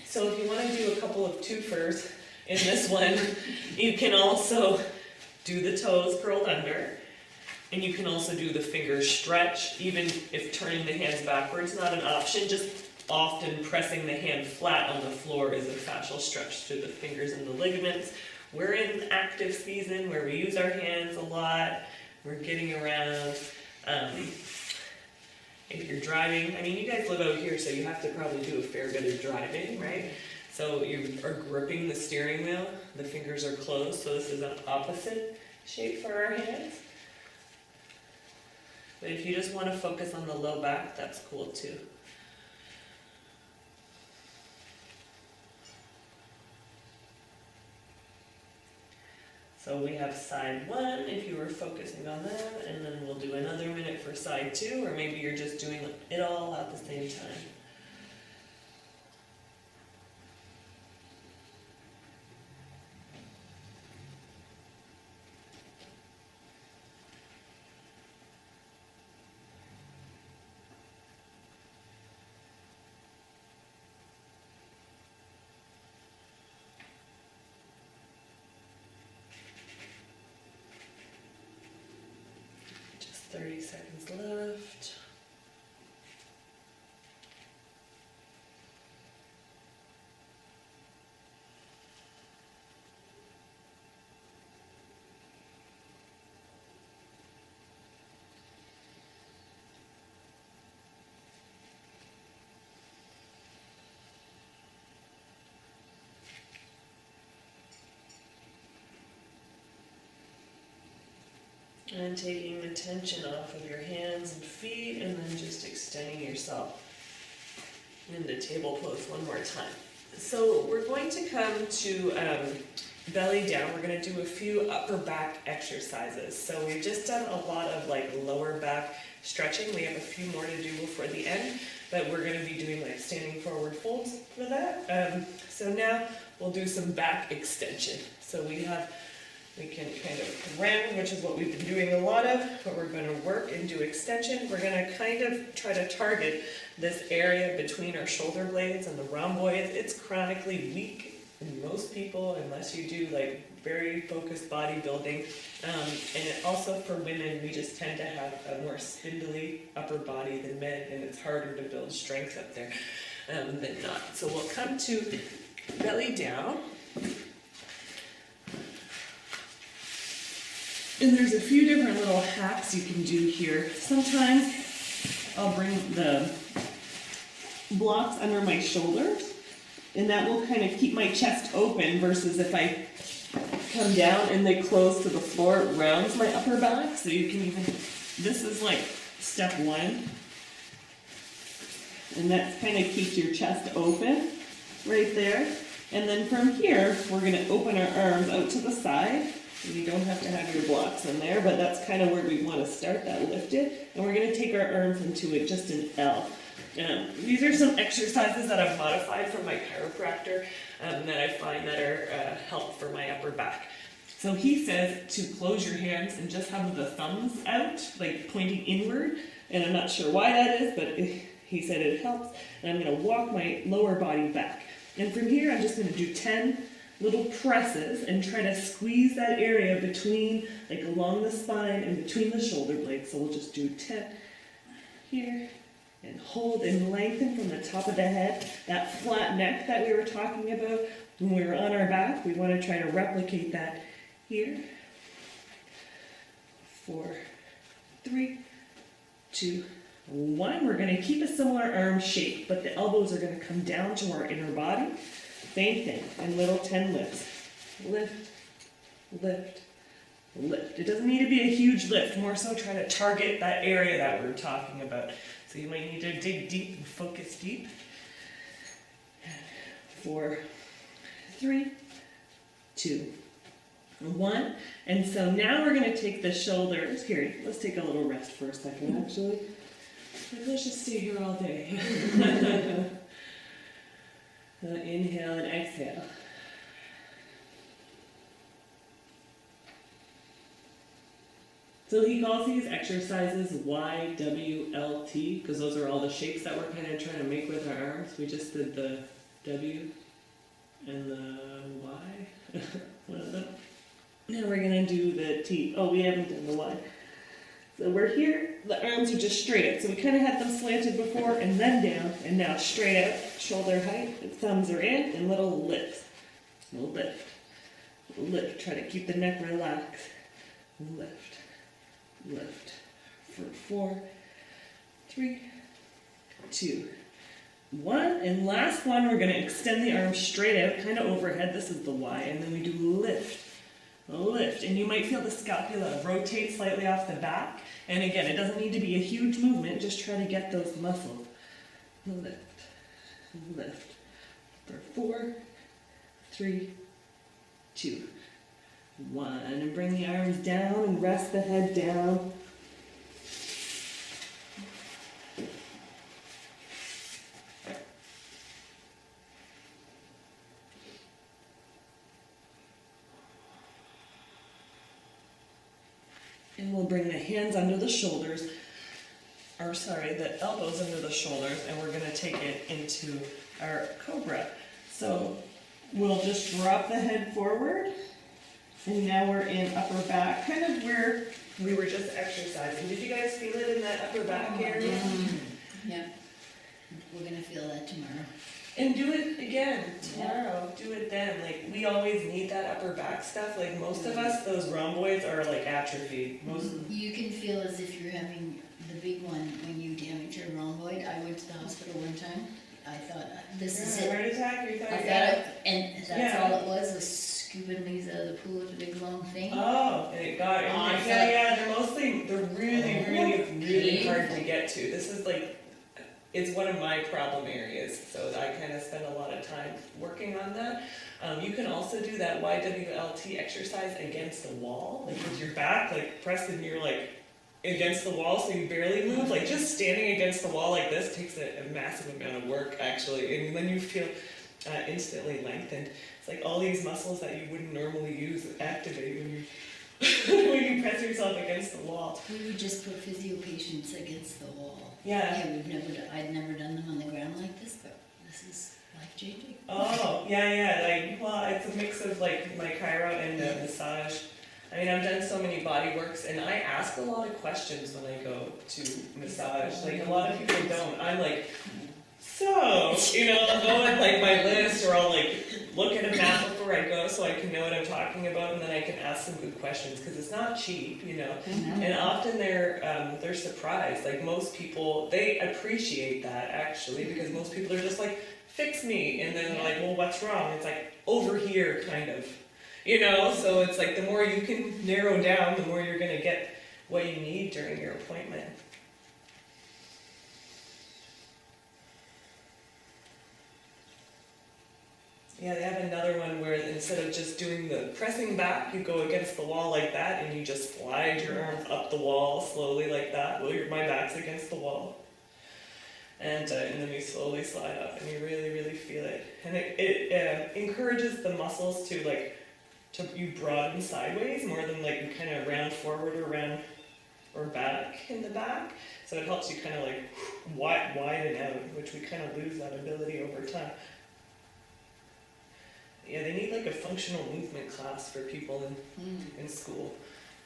So if you want to do a couple of twofers in this one, you can also do the toes curled under, and you can also do the fingers stretch, even if turning the hands backwards not an option. Just often pressing the hand flat on the floor is a fascial stretch through the fingers and the ligaments. We're in active season where we use our hands a lot. We're getting around. If you're driving, I mean, you guys live out here, so you have to probably do a fair bit of driving, right? So you are gripping the steering wheel, the fingers are closed, so this is an opposite shape for our hands. But if you just want to focus on the low back, that's cool too. So we have side 1, if you were focusing on that, and then we'll do another minute for side 2, or maybe you're just doing it all at the same time. Just 30 seconds left. And taking the tension off of your hands and feet, and then just extending yourself into table pose one more time. So we're going to come to belly down. We're going to do a few upper back exercises. So we've just done a lot of like lower back stretching. We have a few more to do before the end, but we're going to be doing like standing forward folds for that. So now we'll do some back extension. So we can kind of round, which is what we've been doing a lot of, but we're going to work and do extension. We're going to kind of try to target this area between our shoulder blades and the rhomboid. It's chronically weak in most people, unless you do like very focused bodybuilding. And it also for women, we just tend to have a more spindly upper body than men, and it's harder to build strength up there than not. So we'll come to belly down. And there's a few different little hacks you can do here. Sometimes I'll bring the blocks under my shoulders, and that will kind of keep my chest open versus if I come down and they close to the floor, it rounds my upper back. So you can even, this is like step 1. And that kind of keeps your chest open right there. And then from here, we're gonna open our arms out to the side. You don't have to have your blocks in there, but that's kind of where we want to start that lifted. And we're going to take our arms into it just an L. These are some exercises that I've modified from my chiropractor that I find that are help for my upper back. So he says to close your hands and just have the thumbs out, like pointing inward. And I'm not sure why that is, but he said it helps. And I'm going to walk my lower body back. And from here, I'm just going to do 10 little presses and try to squeeze that area between, like along the spine and between the shoulder blades. So we'll just do 10 here and hold and lengthen from the top of the head. That flat neck that we were talking about when we were on our back, we want to try to replicate that here. 4, 3, 2, 1. We're going to keep a similar arm shape, but the elbows are going to come down to our inner body. Same thing, and little 10 lifts. Lift, lift, lift. It doesn't need to be a huge lift, more so try to target that area that we were talking about. So you might need to dig deep and focus deep. 4, 3, 2, 1. And so now we're going to take the shoulders. Here, let's take a little rest for a second, actually. Let's just stay here all day. Inhale and exhale. So he calls these exercises YWLT because those are all the shapes that we're kind of trying to make with our arms. We just did the W and the Y, one of them. Now we're going to do the T. Oh, we haven't done the Y. So we're here, the arms are just straight out. So we kind of had them slanted before and then down, and now straight out, shoulder height, the thumbs are in, and little lifts. Little lift, lift, try to keep the neck relaxed. Lift, lift, for 4, 3, 2, 1. And last one, we're gonna extend the arms straight out, kind of overhead, this is the Y, and then we do lift. Lift, and you might feel the scapula rotate slightly off the back. And again, it doesn't need to be a huge movement, just try to get those muscles. Lift, lift. For 4, 3, 2, One, and bring the arms down and rest the head down. And we'll bring the hands under the shoulders, or sorry, the elbows under the shoulders, and we're gonna take it into our cobra. So we'll just drop the head forward, and now we're in upper back, kind of where we were just exercising. Did you guys feel it in that upper back area? Yeah, we're gonna feel that tomorrow. And do it again tomorrow. Do it then. Like, we always need that upper back stuff. Like, most of us, those rhomboids are like atrophied. You can feel as if you're having the big one when you damage your rhomboid. I went to the hospital one time. I thought, this is it. Heart attack? You thought I you thought got it? it, and that's Yeah. all it was scooping these out of the pool with a big long thing. Oh, and it got it. Oh, I Yeah, they're really Painful. hard to get to. This is like, it's one of my problem areas, so I kind of spend a lot of time working on that. You can also do that YWLT exercise against the wall, like with your back, like Preston, you're like against the wall, so you barely move. Like just standing against the wall like this takes a massive amount of work, actually, and then you feel instantly lengthened. It's like all these muscles that you wouldn't normally use activate when you when you press yourself against the wall. We would just put physio patients against the wall. Yeah. I'd never done them on the ground like this, but this is life-changing. Oh, yeah, like, well, it's a mix of like my chiro and massage. I mean, I've done so many body works, and I ask a lot of questions when I go to massage. Like, a lot of people don't. I'm like, so, I'll go on like my list, or I'll like look at a map before I go so I can know what I'm talking about, and then I can ask some good questions, because it's not cheap, And often they're surprised. Like, most people, they appreciate that, actually, because most people are just like, fix me, and then they're like, well, what's wrong? It's like, over here, kind of. So it's like, the more you can narrow down, the more you're gonna get what you need during your appointment. Yeah, they have another one where instead of just doing the pressing back, you go against the wall like that, and you just slide your arms up the wall slowly like that. Well, my back's against the wall. And then you slowly slide up, and you really, really feel it. And it encourages the muscles to you broaden sideways more than like you kind of round forward or back in the back. So it helps you kind of like widen out, which we kind of lose that ability over time. Yeah, they need like a functional movement class for people in school,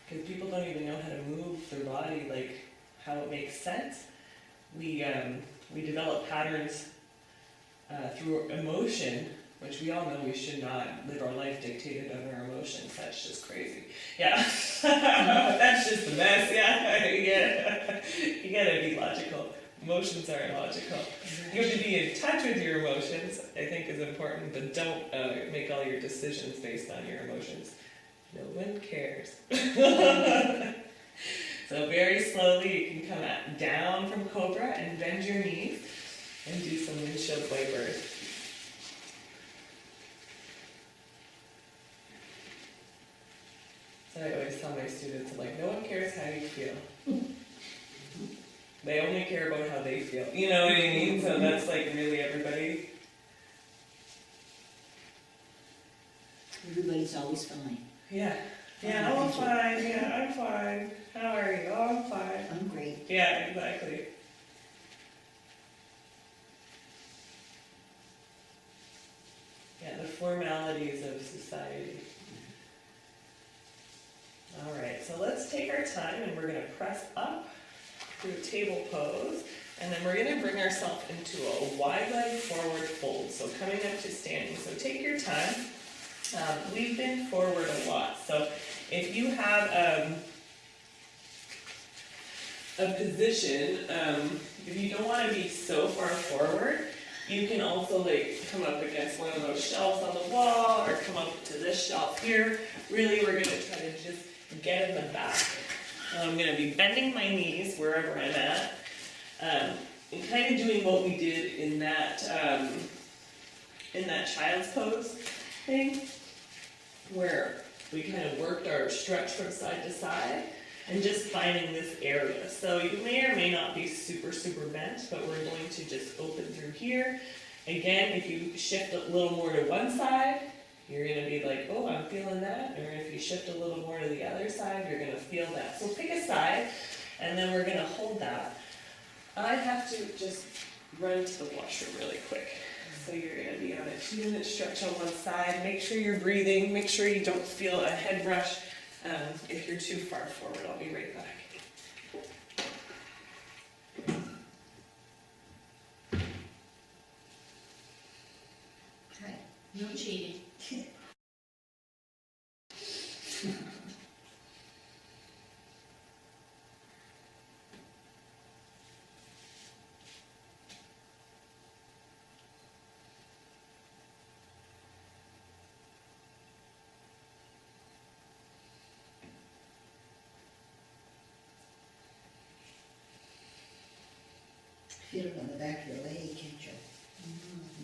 because people don't even know how to move their body, like how it makes sense. We develop patterns through emotion, which we all know we should not live our life dictated by our emotions. That's just crazy. Yeah, that's just a mess. Yeah, you gotta be logical. Emotions aren't logical. You have to be in touch with your emotions, I think is important, but don't make all your decisions based on your emotions. No one cares. So very slowly you can come down from cobra and bend your knees and do some windshield wipers. So I always tell my students, I'm like, no one cares how you feel. They only care about how they feel. You know what I mean? So that's like really everybody. Everybody's always fine. Yeah. Yeah, oh, I'm fine. Yeah, I'm fine. How are you? Oh, I'm fine. I'm great. Yeah, exactly. Yeah, the formalities of society. All right, so let's take our time and we're going to press up through table pose, and then we're going to bring ourselves into a wide leg forward fold. So coming up to standing. So take your time. We've been forward a lot. So if you have a position, if you don't want to be so far forward, you can also like come up against one of those shelves on the wall, or come up to this shelf here. Really, we're going to try to just get in the back. I'm going to be bending my knees wherever I'm at, and kind of doing what we did in that child's pose thing, where we kind of worked our stretch from side to side and just finding this area. So you may or may not be super, super bent, but we're going to just open through here. Again, if you shift a little more to one side, you're gonna be like, oh, I'm feeling that. Or if you shift a little more to the other side, you're gonna feel that. So pick a side, and then we're gonna hold that. I have to just run to the washroom really quick. So you're gonna be on a 2-minute stretch on one side. Make sure you're breathing. Make sure you don't feel a head rush. If you're too far forward, I'll be right back. Right. No cheating. Feel it on the back of your leg, can't you?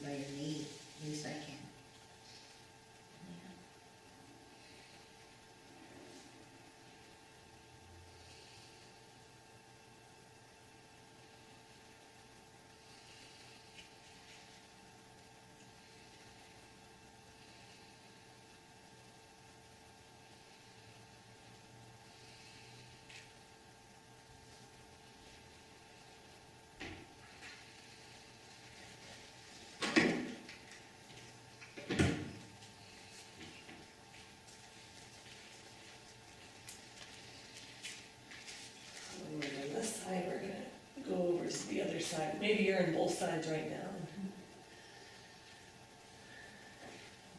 By your knee, at least I can. When we're on this side, we're gonna go over to the other side. Maybe you're on both sides right now.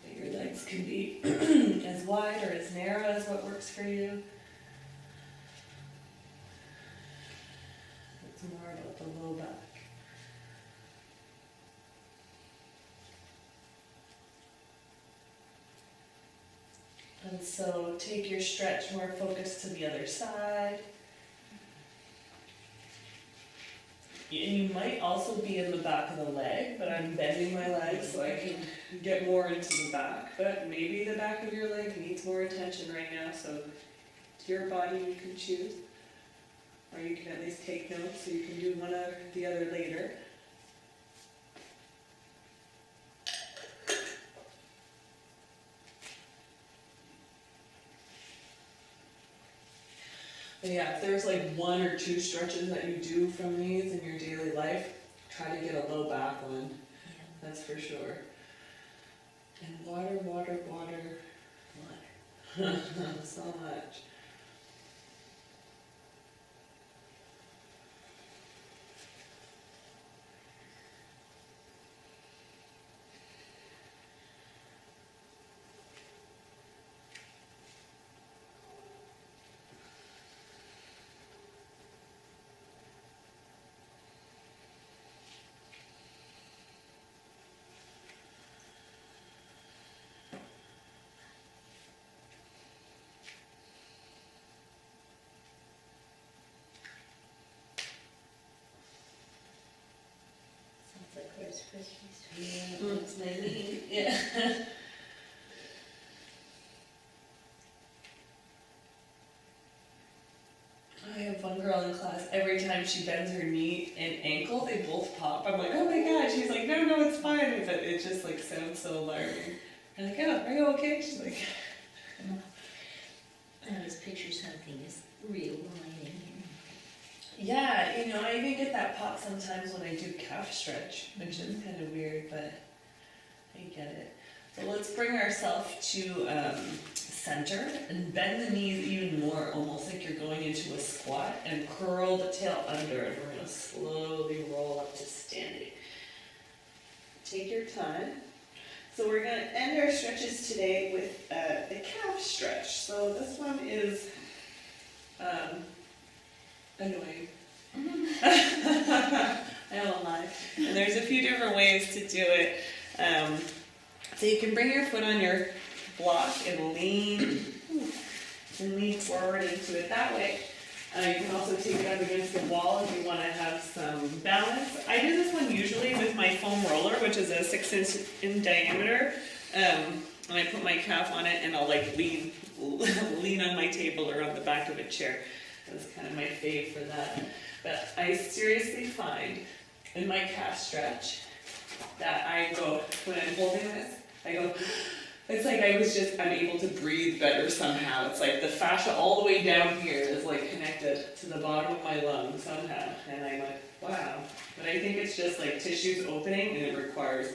But your legs can be as wide or as narrow as what works for you. It's more about the low back. And so take your stretch more focused to the other side. And you might also be in the back of the leg, but I'm bending my leg so I can get more into the back. But maybe the back of your leg needs more attention right now, so it's your body, you can choose. Or you can at least take notes so you can do one or the other later. But yeah, if there's like 1 or 2 stretches that you do from these in your daily life, try to get a low back one. That's for sure. And water, water, water. Water. So much. Sounds like Rice Krispies. Yeah, that's my knee. Yeah. I have one girl in class, every time she bends her knee and ankle, they both pop. I'm like, oh my god. She's like, no, no, it's fine. But it just like sounds so alarming. I'm like, oh, are you okay? She's like, I always picture something as real lying in here. yeah, you know, I even get that pop sometimes when I do calf stretch, which is kind of weird, but I get it. So let's bring ourselves to center and bend the knees even more, almost like you're going into a squat, and curl the tail under, and we're gonna slowly roll up to standing. Take your time. So we're gonna end our stretches today with the calf stretch. So this one is annoying. I don't lie. And there's a few different ways to do it. So you can bring your foot on your block and lean forward into it that way. You can also take it up against the wall if you want to have some balance. I do this one usually with my foam roller, which is a 6 inch in diameter. And I put my calf on it and I'll like lean lean on my table or on the back of a chair. That's kind of my fave for that. But I seriously find in my calf stretch that I go, when I'm holding this, I go, it's like I'm able to breathe better somehow. It's like the fascia all the way down here is like connected to the bottom of my lungs somehow. And I'm like, wow. But I think it's just like tissues opening and it requires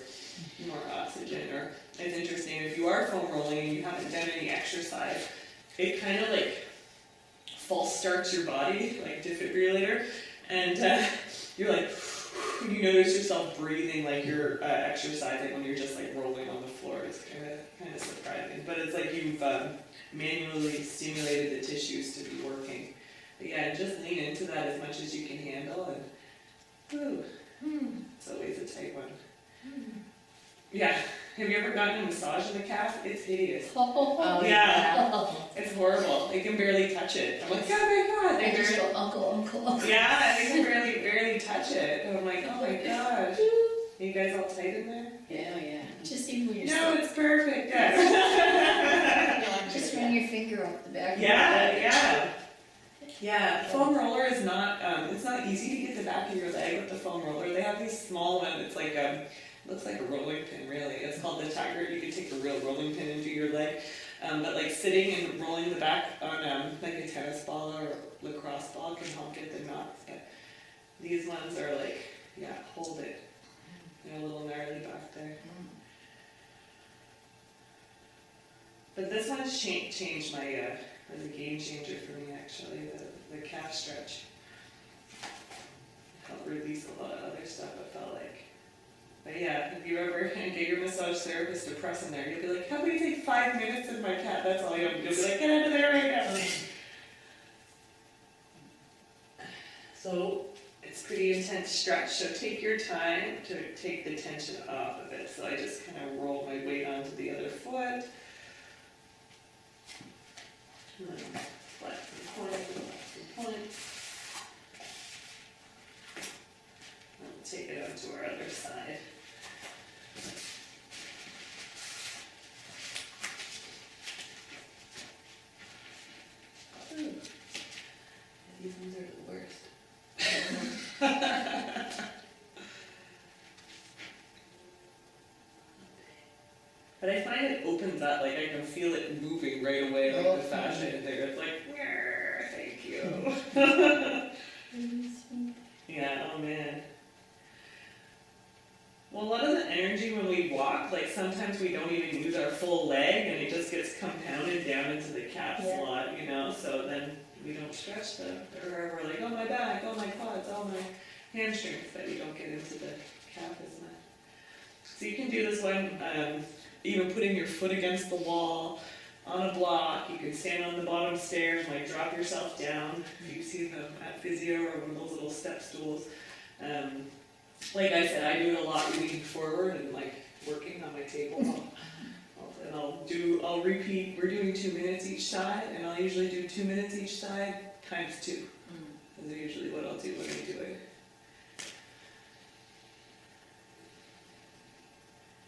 more oxygen. Or it's interesting, if you are foam rolling and you haven't done any exercise, it kind of like false starts your body, like defibrillator, and you're like, you notice yourself breathing like you're exercising when you're just like rolling on the floor. It's kind of surprising, but it's like you've manually stimulated the tissues to be working. But yeah, just lean into that as much as you can handle, and whew, it's always a tight one. Yeah, have you ever gotten a massage in the calf? It's hideous. Oh, Yeah. It's horrible. They can barely touch it. I'm like, oh my god. They just go, uncle. Yeah, they can barely touch it. And I'm like, oh my gosh. Are you guys all tight in there? Yeah. Just even when you're No, it's perfect. Yes. just run your finger up the back. Yeah, foam roller is not, it's not easy to get the back of your leg with the foam roller. They have these small ones, it's like, looks like a rolling pin really. It's called the tiger. You can take a real rolling pin into your leg. But like sitting and rolling the back on like a tennis ball or lacrosse ball can help get the knots. But these ones are like, yeah, hold it. They're a little gnarly back there. But this one's changed my, was a game changer for me actually, the calf stretch. Helped release a lot of other stuff, I felt like. But yeah, if you ever get your massage therapist to press in there, you'll be like, how about you take 5 minutes of my calf? That's all you have to do. You'll be like, get out of there right now. So it's pretty intense stretch, so take your time to take the tension off of it. So I just kind of roll my weight onto the other foot. And then flex and point. And take it out to our other side. Ooh. These ones are the worst. But I find it opens up, like I can feel it moving right away, like the fascia in there. It's like, thank you. Yeah, oh man. Well, a lot of the energy when we walk, like sometimes we don't even use our full leg and it just gets compounded down into the calf slot, you know, so then we don't stretch them. Or we're like, oh my back, oh my quads, oh my hamstrings, but we don't get into the calf as much. So you can do this one, even putting your foot against the wall, on a block. You can stand on the bottom stairs, like drop yourself down. You see them at physio or one of those little step stools. Like I said, I do it a lot leaning forward and like working on my table. I'll repeat, we're doing 2 minutes each side, and I'll usually do 2 minutes each side times 2. That's usually what I'll do when I do it.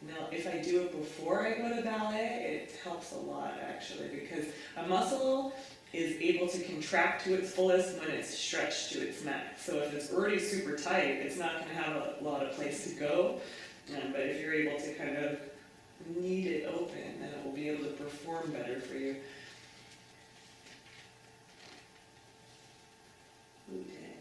Now, if I do it before I go to ballet, it helps a lot actually, because a muscle is able to contract to its fullest when it's stretched to its max. So if it's already super tight, it's not going to have a lot of place to go. But if you're able to kind of knead it open, then it will be able to perform better for you. Ooh, dang.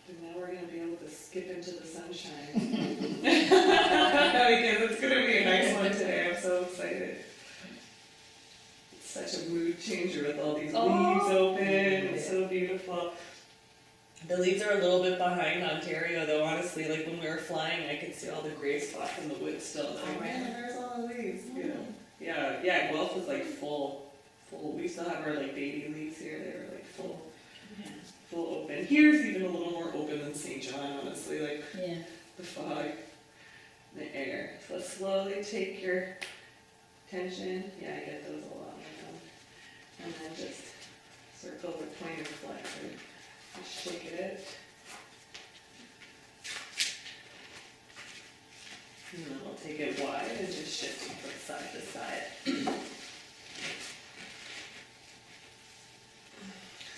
And now we're going to be able to skip into the sunshine. Because it's going to be a nice one today. I'm so excited. It's such a mood changer with all these leaves open. It's so beautiful. The leaves are a little bit behind Ontario, though, honestly. Like when we were flying, I could see all the gray spots in the woods still. It's like, man, there's all the leaves. You know? Yeah, Guelph was like full. We still have our like baby leaves here. They were like full open. Here's even a little more open than St. John, honestly, like the fog, the air. So slowly take your tension. Yeah, I get those a lot. And then just circle the point of flex. Just shake it. And then we'll take it wide and just shift it from side to side.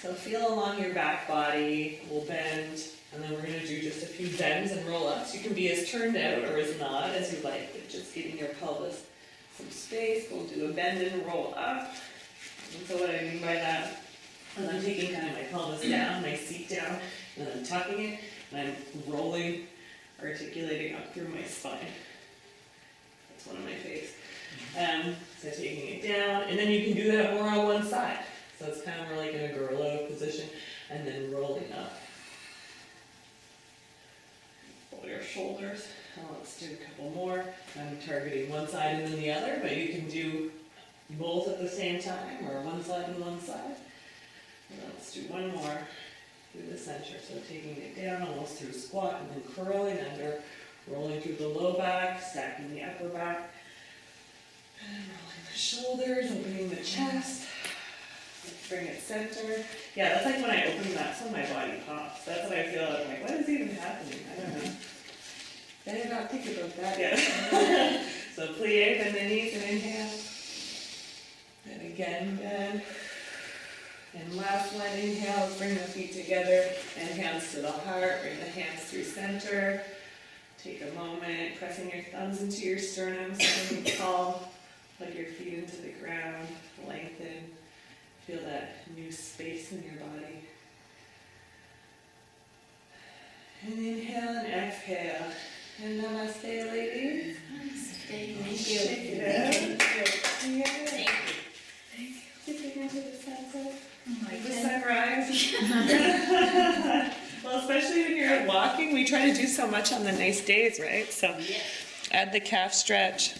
So feel along your back body, we'll bend, and then we're gonna do just a few bends and roll-ups. You can be as turned out or as not as you like, but just giving your pelvis some space. We'll do a bend and roll up. And so what I mean by that is I'm taking kind of my pelvis down, my seat down, and I'm tucking it, and I'm rolling, articulating up through my spine. That's one of my faves. So taking it down, and then you can do that more on one side. So it's kind of more like in a gorilla position, and then rolling up. Pull your shoulders. Now let's do a couple more. I'm targeting one side and then the other, but you can do both at the same time, or one side and one side. And then let's do one more through the center. So taking it down almost through squat, and then curling under, rolling through the low back, stacking the upper back, and rolling the shoulders, opening the chest. Let's bring it center. Yeah, that's like when I open that's when my body pops. That's what I feel. I'm like, what is even happening? I don't know. I did not think about that yet. So plie, bend the knees and inhale. And again, bend. And last one, inhale, bring the feet together and hands to the heart. Bring the hands through center. Take a moment, pressing your thumbs into your sternum, standing tall. Plug your feet into the ground, lengthen. Feel that new space in your body. And inhale and exhale. And namaste, ladies. Thank you. Shake it out. Yeah. Thank you. Dipping into the sunset. Oh my The goodness. sunrise. Well, especially when you're walking, we try to do so much on the nice days, right? So Yeah. add the calf stretch.